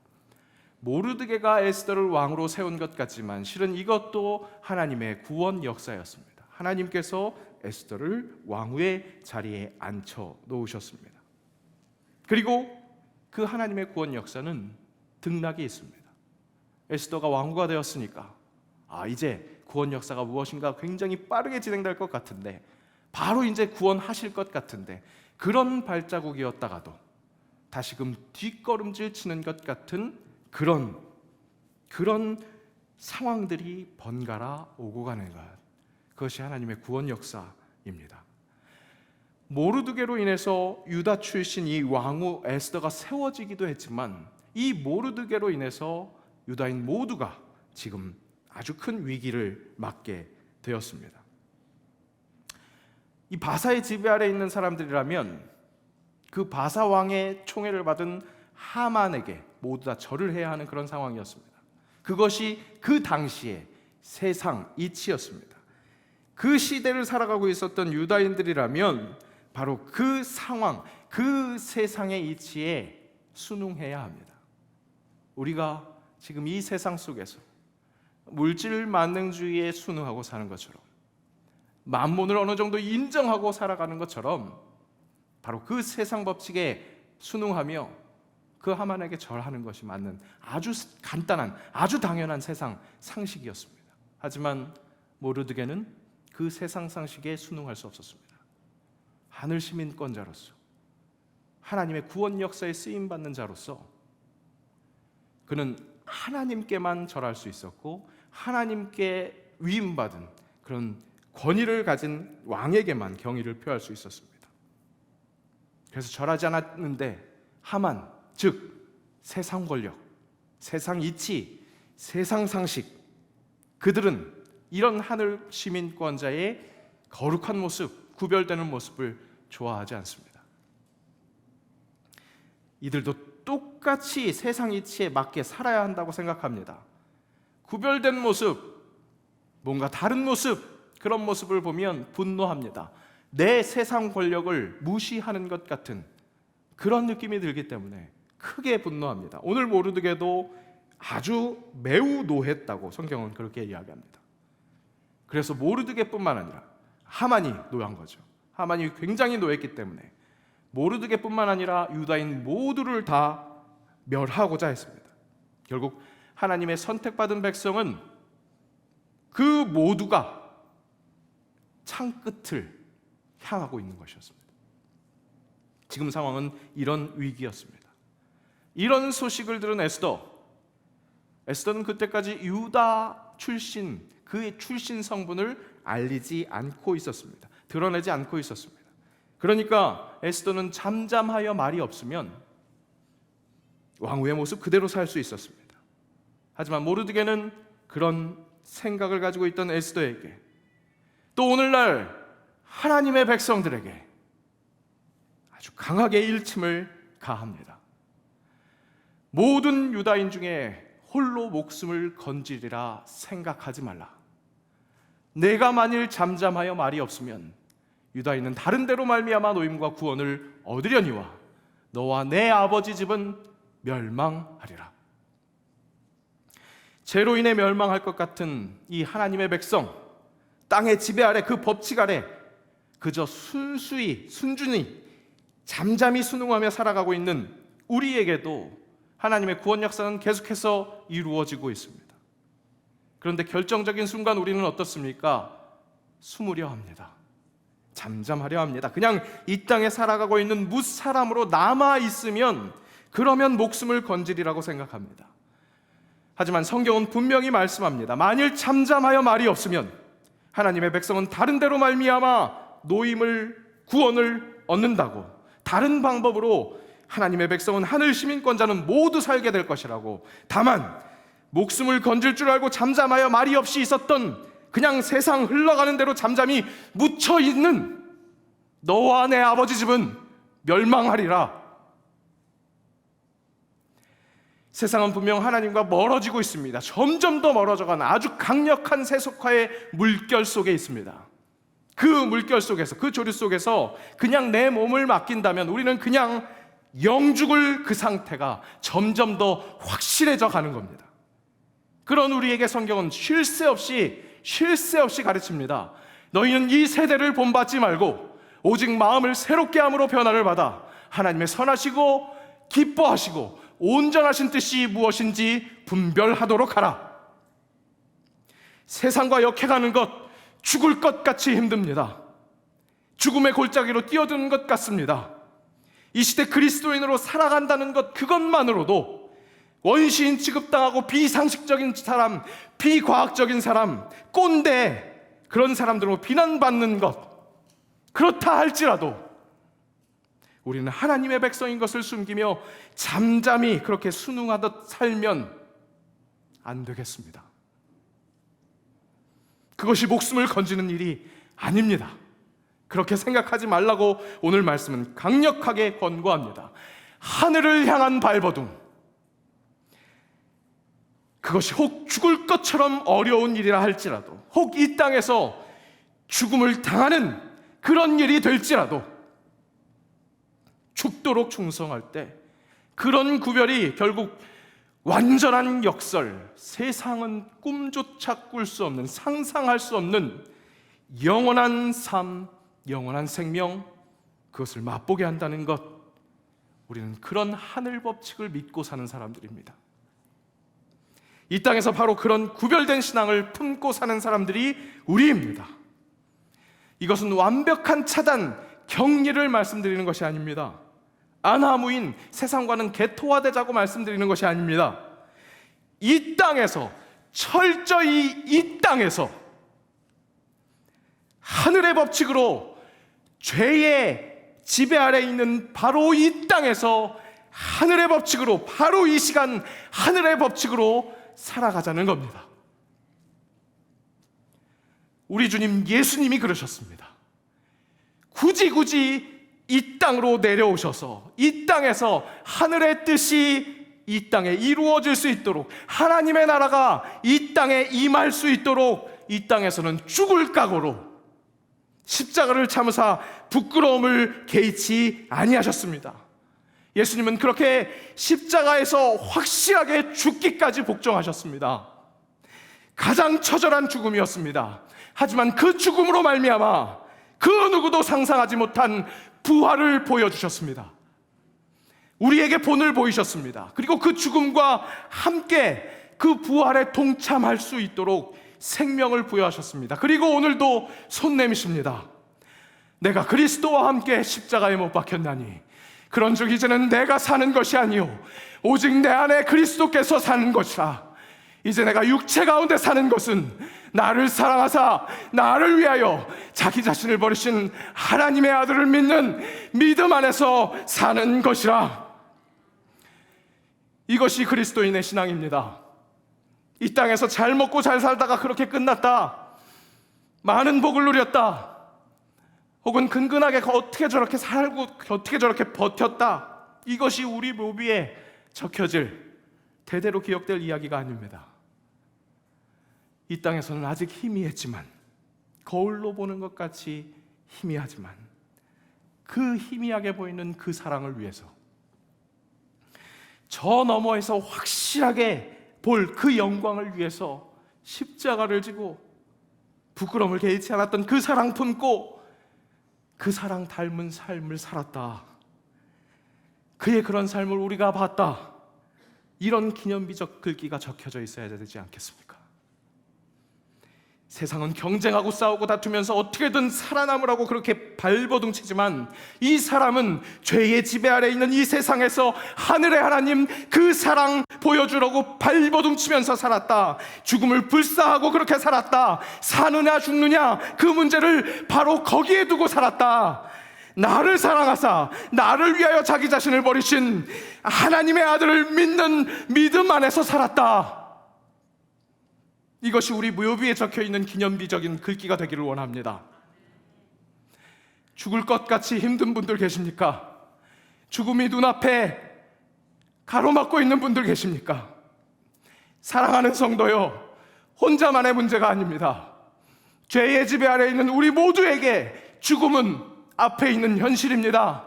모르드게가 에스더를 왕으로 세운 것 같지만 실은 이것도 하나님의 구원 역사였습니다. 하나님께서 에스더를 왕후의 자리에 앉혀 놓으셨습니다. 그리고 그 하나님의 구원 역사는 등락이 있습니다. 에스더가 왕후가 되었으니까 이제 구원 역사가 무엇인가 굉장히 빠르게 진행될 것 같은데, 바로 이제 구원하실 것 같은데, 그런 발자국이었다가도 다시금 뒷걸음질 치는 것 같은 그런 상황들이 번갈아 오고 가는 것, 그것이 하나님의 구원 역사입니다. 모르드게로 인해서 유다 출신 이 왕후 에스더가 세워지기도 했지만, 이 모르드게로 인해서 유다인 모두가 지금 아주 큰 위기를 맞게 되었습니다. 이 바사의 지배 아래 있는 사람들이라면 그 바사 왕의 총애를 받은 하만에게 모두 다 절을 해야 하는 그런 상황이었습니다. 그것이 그 당시의 세상 이치였습니다. 그 시대를 살아가고 있었던 유다인들이라면 바로 그 상황, 그 세상의 이치에 순응해야 합니다. 우리가 지금 이 세상 속에서 물질 만능주의에 순응하고 사는 것처럼, 만몬을 어느 정도 인정하고 살아가는 것처럼 바로 그 세상 법칙에 순응하며 그 하만에게 절하는 것이 맞는 아주 간단한, 아주 당연한 세상 상식이었습니다. 하지만 모르드게는 그 세상 상식에 순응할 수 없었습니다. 하늘 시민권자로서, 하나님의 구원 역사에 쓰임받는 자로서 그는 하나님께만 절할 수 있었고 하나님께 위임받은 그런 권위를 가진 왕에게만 경의를 표할 수 있었습니다. 그래서 절하지 않았는데 하만, 즉 세상 권력, 세상 이치, 세상 상식, 그들은 이런 하늘 시민권자의 거룩한 모습, 구별되는 모습을 좋아하지 않습니다. 이들도 똑같이 세상 이치에 맞게 살아야 한다고 생각합니다. 구별된 모습, 뭔가 다른 모습, 그런 모습을 보면 분노합니다. 내 세상 권력을 무시하는 것 같은 그런 느낌이 들기 때문에 크게 분노합니다. 오늘 모르드게도 아주 매우 노했다고 성경은 그렇게 이야기합니다. 그래서 모르드게뿐만 아니라 하만이 노한 거죠. 하만이 굉장히 노했기 때문에 모르드게뿐만 아니라 유다인 모두를 다 멸하고자 했습니다. 결국 하나님의 선택받은 백성은 그 모두가 창끝을 향하고 있는 것이었습니다. 지금 상황은 이런 위기였습니다. 이런 소식을 들은 에스더는 그때까지 유다 출신, 그의 출신 성분을 알리지 않고 있었습니다. 드러내지 않고 있었습니다. 그러니까 에스더는 잠잠하여 말이 없으면 왕후의 모습 그대로 살 수 있었습니다. 하지만 모르드게는 그런 생각을 가지고 있던 에스더에게, 또 오늘날 하나님의 백성들에게 아주 강하게 일침을 가합니다. 모든 유다인 중에 홀로 목숨을 건지리라 생각하지 말라. 내가 만일 잠잠하여 말이 없으면 유다인은 다른 데로 말미암아 노임과 구원을 얻으려니와 너와 내 아버지 집은 멸망하리라. 죄로 인해 멸망할 것 같은 이 하나님의 백성, 땅의 지배 아래, 그 법칙 아래 그저 순준히 잠잠히 순응하며 살아가고 있는 우리에게도 하나님의 구원 역사는 계속해서 이루어지고 있습니다. 그런데 결정적인 순간 우리는 어떻습니까? 숨으려 합니다. 잠잠하려 합니다. 그냥 이 땅에 살아가고 있는 무사람으로 남아있으면 그러면 목숨을 건지리라고 생각합니다. 하지만 성경은 분명히 말씀합니다. 만일 잠잠하여 말이 없으면 하나님의 백성은 다른 데로 말미암아 노임을, 구원을 얻는다고, 다른 방법으로 하나님의 백성은 하늘 시민권자는 모두 살게 될 것이라고, 다만 목숨을 건질 줄 알고 잠잠하여 말이 없이 있었던, 그냥 세상 흘러가는 대로 잠잠히 묻혀있는 너와 내 아버지 집은 멸망하리라. 세상은 분명 하나님과 멀어지고 있습니다. 점점 더 멀어져가는 아주 강력한 세속화의 물결 속에 있습니다. 그 물결 속에서, 그 조류 속에서 그냥 내 몸을 맡긴다면 우리는 그냥 영죽을 그 상태가 점점 더 확실해져 가는 겁니다. 그런 우리에게 성경은 쉴 새 없이 가르칩니다. 너희는 이 세대를 본받지 말고 오직 마음을 새롭게 함으로 변화를 받아 하나님의 선하시고 기뻐하시고 온전하신 뜻이 무엇인지 분별하도록 하라. 세상과 역해가는 것, 죽을 것 같이 힘듭니다. 죽음의 골짜기로 뛰어드는 것 같습니다. 이 시대 그리스도인으로 살아간다는 것, 그것만으로도 원시인 취급당하고 비상식적인 사람, 비과학적인 사람, 꼰대, 그런 사람들로 비난받는 것, 그렇다 할지라도 우리는 하나님의 백성인 것을 숨기며 잠잠히 그렇게 순응하듯 살면 안 되겠습니다. 그것이 목숨을 건지는 일이 아닙니다. 그렇게 생각하지 말라고 오늘 말씀은 강력하게 권고합니다. 하늘을 향한 발버둥, 그것이 혹 죽을 것처럼 어려운 일이라 할지라도, 혹 이 땅에서 죽음을 당하는 그런 일이 될지라도 죽도록 충성할 때 그런 구별이 결국 완전한 역설, 세상은 꿈조차 꿀 수 없는, 상상할 수 없는 영원한 삶, 영원한 생명, 그것을 맛보게 한다는 것, 우리는 그런 하늘 법칙을 믿고 사는 사람들입니다. 이 땅에서 바로 그런 구별된 신앙을 품고 사는 사람들이 우리입니다. 이것은 완벽한 차단, 격리를 말씀드리는 것이 아닙니다. 안하무인, 세상과는 개토화되자고 말씀드리는 것이 아닙니다. 이 땅에서, 철저히 이 땅에서 하늘의 법칙으로 죄의 지배 아래 있는 바로 이 땅에서 하늘의 법칙으로, 바로 이 시간 하늘의 법칙으로 살아가자는 겁니다. 우리 주님 예수님이 그러셨습니다. 굳이 이 땅으로 내려오셔서 이 땅에서 하늘의 뜻이 이 땅에 이루어질 수 있도록, 하나님의 나라가 이 땅에 임할 수 있도록 이 땅에서는 죽을 각오로 십자가를 참으사 부끄러움을 개의치 아니하셨습니다. 예수님은 그렇게 십자가에서 확실하게 죽기까지 복종하셨습니다. 가장 처절한 죽음이었습니다. 하지만 그 죽음으로 말미암아 그 누구도 상상하지 못한 부활을 보여주셨습니다. 우리에게 본을 보이셨습니다. 그리고 그 죽음과 함께 그 부활에 동참할 수 있도록 생명을 부여하셨습니다. 그리고 오늘도 손 내미십니다. 내가 그리스도와 함께 십자가에 못 박혔나니 그런즉 이제는 내가 사는 것이 아니요 오직 내 안에 그리스도께서 사는 것이라. 이제 내가 육체 가운데 사는 것은 나를 사랑하사 나를 위하여 자기 자신을 버리신 하나님의 아들을 믿는 믿음 안에서 사는 것이라. 이것이 그리스도인의 신앙입니다. 이 땅에서 잘 먹고 잘 살다가 그렇게 끝났다, 많은 복을 누렸다, 혹은 근근하게 어떻게 저렇게 살고 어떻게 저렇게 버텼다, 이것이 우리 묘비에 적혀질, 대대로 기억될 이야기가 아닙니다. 이 땅에서는 아직 희미했지만, 거울로 보는 것 같이 희미하지만 그 희미하게 보이는 그 사랑을 위해서, 저 너머에서 확실하게 볼 그 영광을 위해서 십자가를 지고 부끄러움을 개의치 않았던 그 사랑 품고 그 사랑 닮은 삶을 살았다. 그의 그런 삶을 우리가 봤다. 이런 기념비적 글귀가 적혀져 있어야 되지 않겠습니까? 세상은 경쟁하고 싸우고 다투면서 어떻게든 살아남으라고 그렇게 발버둥치지만, 이 사람은 죄의 지배 아래 있는 이 세상에서 하늘의 하나님 그 사랑 보여주려고 발버둥치면서 살았다. 죽음을 불사하고 그렇게 살았다. 사느냐 죽느냐 그 문제를 바로 거기에 두고 살았다. 나를 사랑하사 나를 위하여 자기 자신을 버리신 하나님의 아들을 믿는 믿음 안에서 살았다. 이것이 우리 묘비에 적혀있는 기념비적인 글귀가 되기를 원합니다. 죽을 것 같이 힘든 분들 계십니까? 죽음이 눈앞에 가로막고 있는 분들 계십니까? 사랑하는 성도요, 혼자만의 문제가 아닙니다. 죄의 지배 아래 있는 우리 모두에게 죽음은 앞에 있는 현실입니다.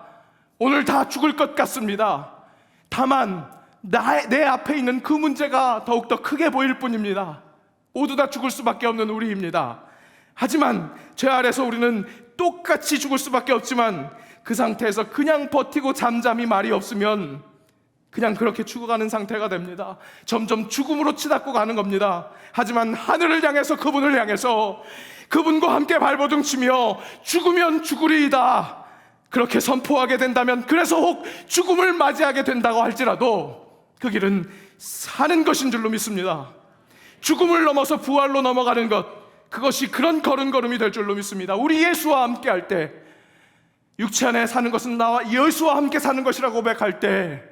오늘 다 죽을 것 같습니다. 다만 내 앞에 있는 그 문제가 더욱더 크게 보일 뿐입니다. 모두 다 죽을 수밖에 없는 우리입니다. 하지만 죄 아래서 우리는 똑같이 죽을 수밖에 없지만, 그 상태에서 그냥 버티고 잠잠히 말이 없으면 그냥 그렇게 죽어가는 상태가 됩니다. 점점 죽음으로 치닫고 가는 겁니다. 하지만 하늘을 향해서, 그분을 향해서 그분과 함께 발버둥치며 죽으면 죽으리이다 그렇게 선포하게 된다면, 그래서 혹 죽음을 맞이하게 된다고 할지라도 그 길은 사는 것인 줄로 믿습니다. 죽음을 넘어서 부활로 넘어가는 것, 그것이 그런 걸음걸음이 될 줄로 믿습니다. 우리 예수와 함께 할 때, 육체 안에 사는 것은 나와 예수와 함께 사는 것이라고 고백할 때,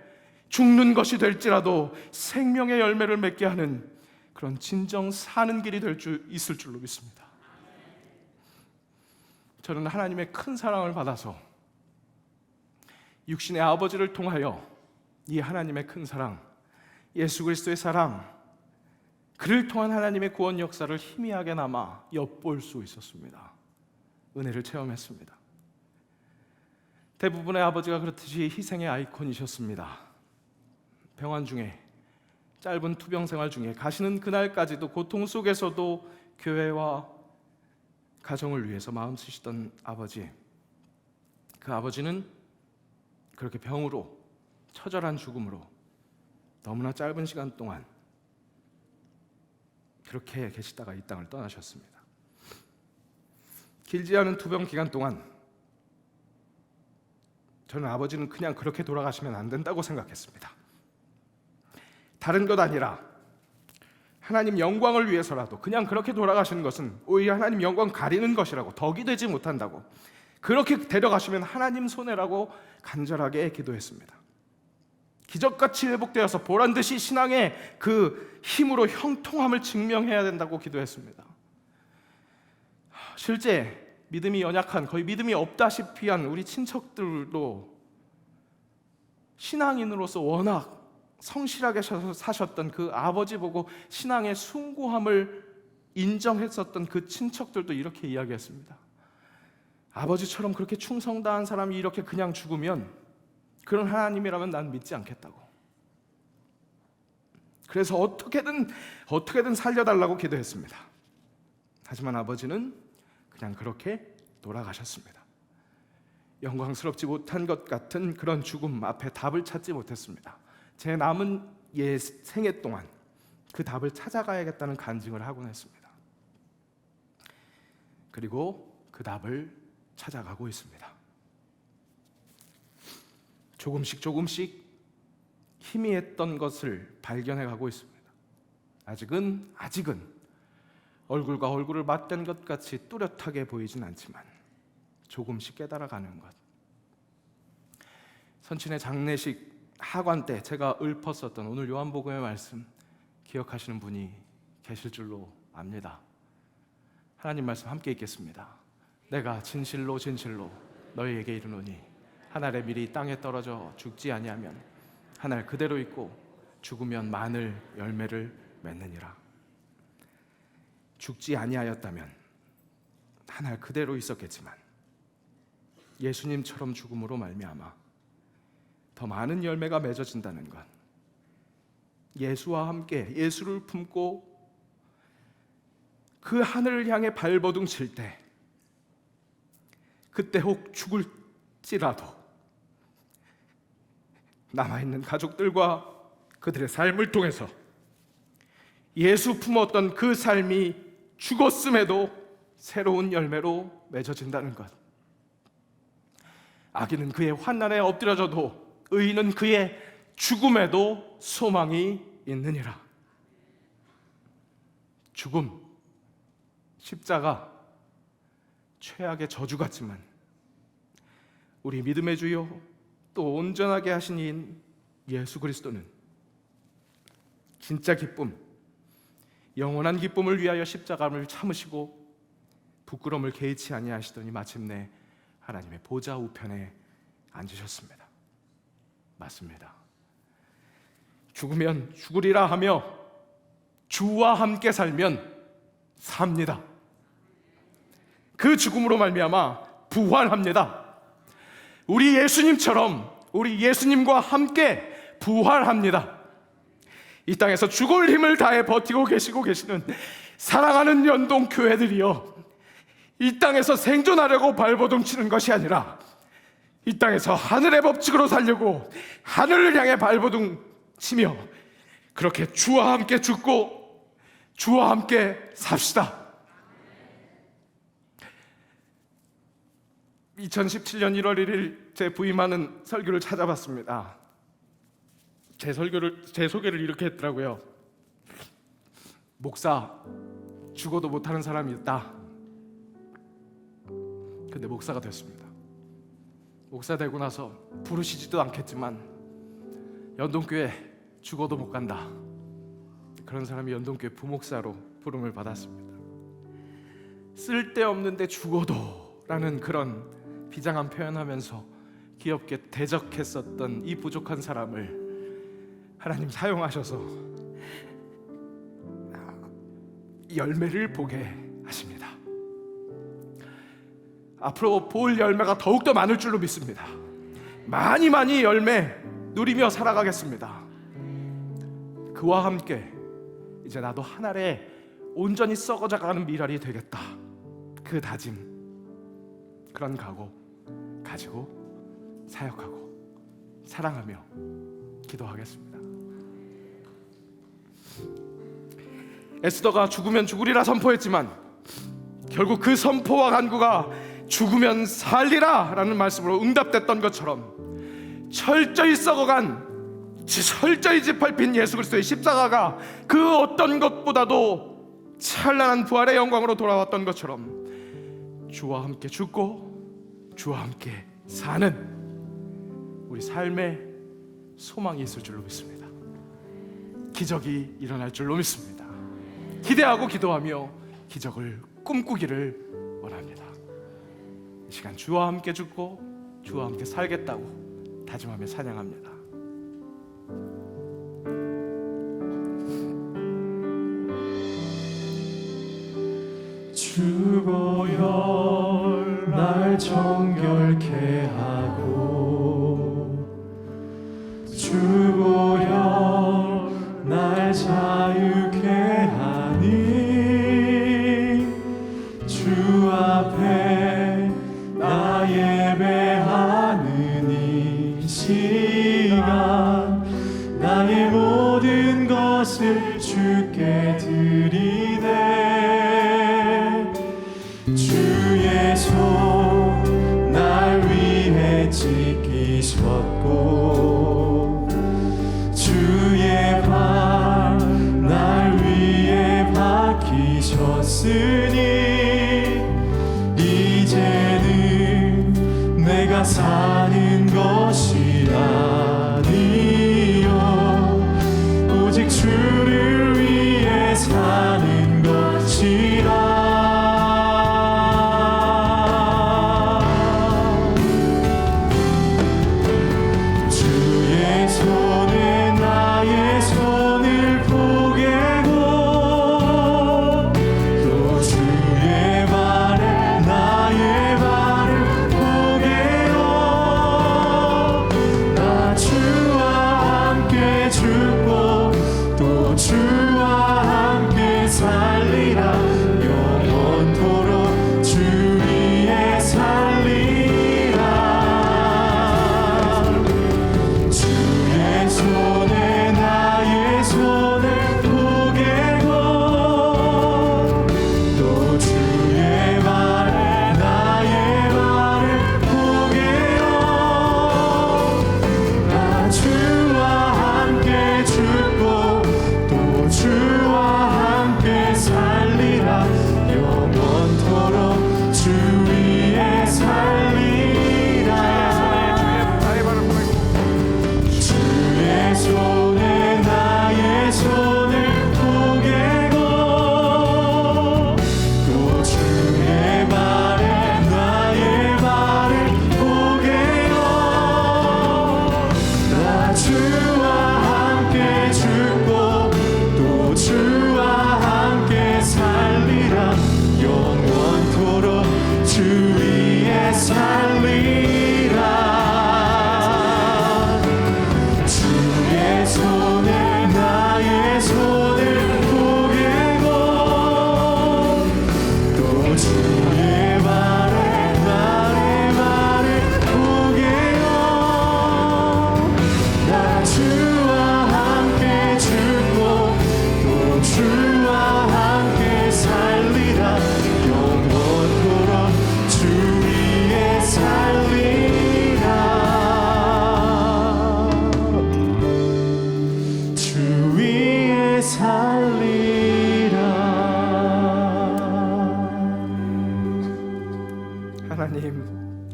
죽는 것이 될지라도 생명의 열매를 맺게 하는 그런 진정 사는 길이 있을 줄로 믿습니다. 저는 하나님의 큰 사랑을 받아서 육신의 아버지를 통하여 이 하나님의 큰 사랑, 예수 그리스도의 사랑, 그를 통한 하나님의 구원 역사를 희미하게나마 엿볼 수 있었습니다. 은혜를 체험했습니다. 대부분의 아버지가 그렇듯이 희생의 아이콘이셨습니다. 병환 중에, 짧은 투병 생활 중에, 가시는 그날까지도 고통 속에서도 교회와 가정을 위해서 마음 쓰시던 아버지, 그 아버지는 그렇게 병으로 처절한 죽음으로 너무나 짧은 시간 동안 그렇게 계시다가 이 땅을 떠나셨습니다. 길지 않은 투병 기간 동안 저는 아버지는 그냥 그렇게 돌아가시면 안 된다고 생각했습니다. 다른 것 아니라 하나님 영광을 위해서라도 그냥 그렇게 돌아가시는 것은 오히려 하나님 영광 가리는 것이라고, 덕이 되지 못한다고, 그렇게 데려가시면 하나님 손해라고 간절하게 기도했습니다. 기적같이 회복되어서 보란듯이 신앙의 그 힘으로 형통함을 증명해야 된다고 기도했습니다. 실제 믿음이 연약한, 거의 믿음이 없다시피 한 우리 친척들도 신앙인으로서 워낙 성실하게 사셨던 그 아버지 보고 신앙의 숭고함을 인정했었던 그 친척들도 이렇게 이야기했습니다. 아버지처럼 그렇게 충성다한 사람이 이렇게 그냥 죽으면 그런 하나님이라면 난 믿지 않겠다고. 그래서 어떻게든 살려달라고 기도했습니다. 하지만 아버지는 그냥 그렇게 돌아가셨습니다. 영광스럽지 못한 것 같은 그런 죽음 앞에 답을 찾지 못했습니다. 제 남은 생애 동안 그 답을 찾아가야겠다는 간증을 하곤 했습니다. 그리고 그 답을 찾아가고 있습니다. 조금씩 희미했던 것을 발견해 가고 있습니다. 아직은 얼굴과 얼굴을 맞댄 것 같이 뚜렷하게 보이진 않지만 조금씩 깨달아가는 것. 선친의 장례식 하관 때 제가 읊었었던 오늘 요한복음의 말씀 기억하시는 분이 계실 줄로 압니다. 하나님 말씀 함께 읽겠습니다. 내가 진실로 너희에게 이르노니 한 알의 밀이 땅에 떨어져 죽지 아니하면 한 알 그대로 있고 죽으면 많은 열매를 맺느니라. 죽지 아니하였다면 한 알 그대로 있었겠지만 예수님처럼 죽음으로 말미암아 더 많은 열매가 맺어진다는 것, 예수와 함께 예수를 품고 그 하늘을 향해 발버둥 칠 때, 그때 혹 죽을지라도 남아있는 가족들과 그들의 삶을 통해서 예수 품었던 그 삶이 죽었음에도 새로운 열매로 맺어진다는 것. 악인은 그의 환난에 엎드려져도 의인은 그의 죽음에도 소망이 있느니라. 죽음, 십자가, 최악의 저주 같지만 우리 믿음의 주요 또 온전하게 하신 이인 예수 그리스도는 진짜 기쁨, 영원한 기쁨을 위하여 십자가를 참으시고 부끄러움을 개의치 아니하시더니 마침내 하나님의 보좌 우편에 앉으셨습니다. 맞습니다. 죽으면 죽으리라 하며 주와 함께 살면 삽니다. 그 죽음으로 말미암아 부활합니다. 우리 예수님처럼 우리 예수님과 함께 부활합니다. 이 땅에서 죽을 힘을 다해 버티고 계시는 사랑하는 연동 교회들이여, 이 땅에서 생존하려고 발버둥 치는 것이 아니라 이 땅에서 하늘의 법칙으로 살려고 하늘을 향해 발버둥 치며 그렇게 주와 함께 죽고 주와 함께 삽시다. 2017년 1월 1일 제 부임하는 설교를 찾아봤습니다. 제 소개를 이렇게 했더라고요. 목사, 죽어도 못하는 사람이 있다. 근데 목사가 됐습니다. 목사 되고 나서 부르시지도 않겠지만 연동교회 죽어도 못 간다, 그런 사람이 연동교회 부목사로 부름을 받았습니다. 쓸데없는데 죽어도 라는 그런 비장한 표현하면서 귀엽게 대적했었던 이 부족한 사람을 하나님 사용하셔서 열매를 보게 하십니다. 앞으로 볼 열매가 더욱더 많을 줄로 믿습니다. 많이 열매 누리며 살아가겠습니다. 그와 함께 이제 나도 한 알에 온전히 썩어져가는 미랄이 되겠다, 그 다짐, 그런 각오 가지고 사역하고 사랑하며 기도하겠습니다. 에스더가 죽으면 죽으리라 선포했지만 결국 그 선포와 간구가 죽으면 살리라 라는 말씀으로 응답됐던 것처럼 철저히 썩어간, 철저히 짓밟힌 예수 그리스도의 십자가가 그 어떤 것보다도 찬란한 부활의 영광으로 돌아왔던 것처럼 주와 함께 죽고 주와 함께 사는 우리 삶의 소망이 있을 줄로 믿습니다. 기적이 일어날 줄로 믿습니다. 기대하고 기도하며 기적을 꿈꾸기를 원합니다. 이 시간 주와 함께 죽고 주와 함께 살겠다고 다짐하며 찬양합니다. 주보여 날 정결케 하고 주보여 날 자유케 하니 주 앞에 나 예배하는 이 시간 나의 모든 것을 주께 드리네. 주의 손 날 위해 지키셨고 주의 발 날 위해 박히셨으니 이제는 내가 사는 것이 아니요 오직 주를 위해 사는 것이라.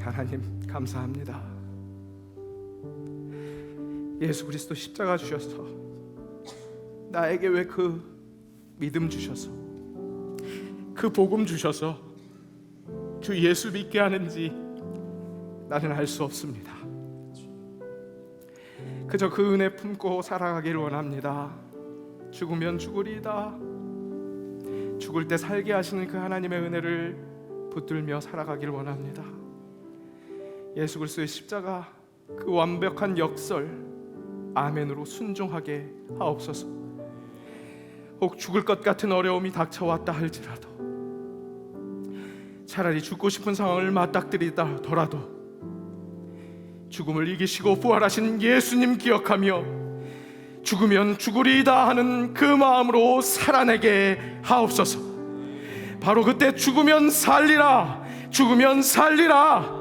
하나님 감사합니다. 예수 그리스도 십자가 주셔서 나에게 왜 그 믿음 주셔서 그 복음 주셔서 주 예수 믿게 하는지 나는 알 수 없습니다. 그저 그 은혜 품고 살아가기를 원합니다. 죽으면 죽으리이다. 죽을 때 살게 하시는 그 하나님의 은혜를 붙들며 살아가기를 원합니다. 예수 그리스도의 십자가 그 완벽한 역설 아멘으로 순종하게 하옵소서. 혹 죽을 것 같은 어려움이 닥쳐왔다 할지라도 차라리 죽고 싶은 상황을 맞닥뜨리더라도 죽음을 이기시고 부활하신 예수님 기억하며 죽으면 죽으리이다 하는 그 마음으로 살아내게 하옵소서. 바로 그때 죽으면 살리라, 죽으면 살리라,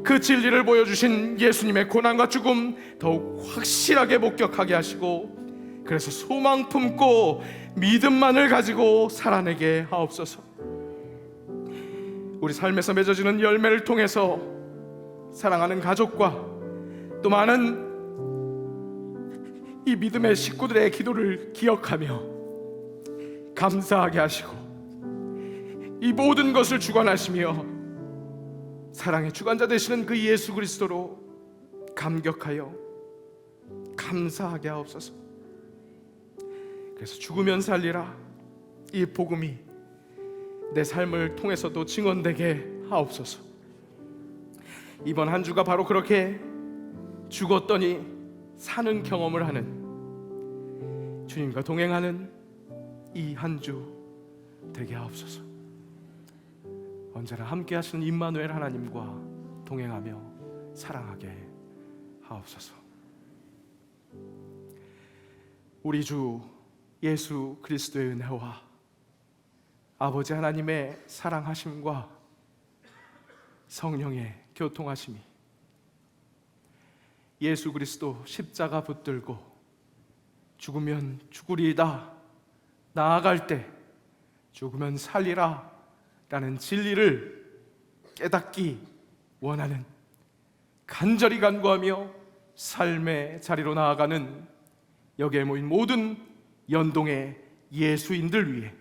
그 진리를 보여주신 예수님의 고난과 죽음 더욱 확실하게 목격하게 하시고, 그래서 소망 품고 믿음만을 가지고 살아내게 하옵소서. 우리 삶에서 맺어지는 열매를 통해서 사랑하는 가족과 또 많은 이 믿음의 식구들의 기도를 기억하며 감사하게 하시고, 이 모든 것을 주관하시며 사랑의 주관자 되시는 그 예수 그리스도로 감격하여 감사하게 하옵소서. 그래서 죽으면 살리라, 이 복음이 내 삶을 통해서도 증언되게 하옵소서. 이번 한 주가 바로 그렇게 죽었더니 사는 경험을 하는, 주님과 동행하는 이 한 주 되게 하옵소서. 언제나 함께 하시는 임마누엘 하나님과 동행하며 사랑하게 하옵소서. 우리 주 예수 그리스도의 은혜와 아버지 하나님의 사랑하심과 성령의 교통하심이, 예수 그리스도 십자가 붙들고 죽으면 죽으리이다, 나아갈 때 죽으면 살리라 라는 진리를 깨닫기 원하는, 간절히 간구하며 삶의 자리로 나아가는 여기에 모인 모든 연동의 예수인들 위해,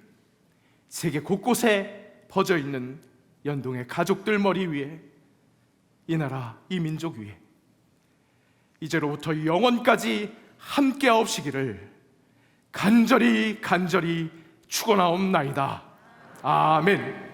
세계 곳곳에 퍼져 있는 연동의 가족들 머리 위에, 이 나라 이 민족 위에 이제로부터 영원까지 함께 하옵시기를 간절히 축원하옵나이다. 아멘.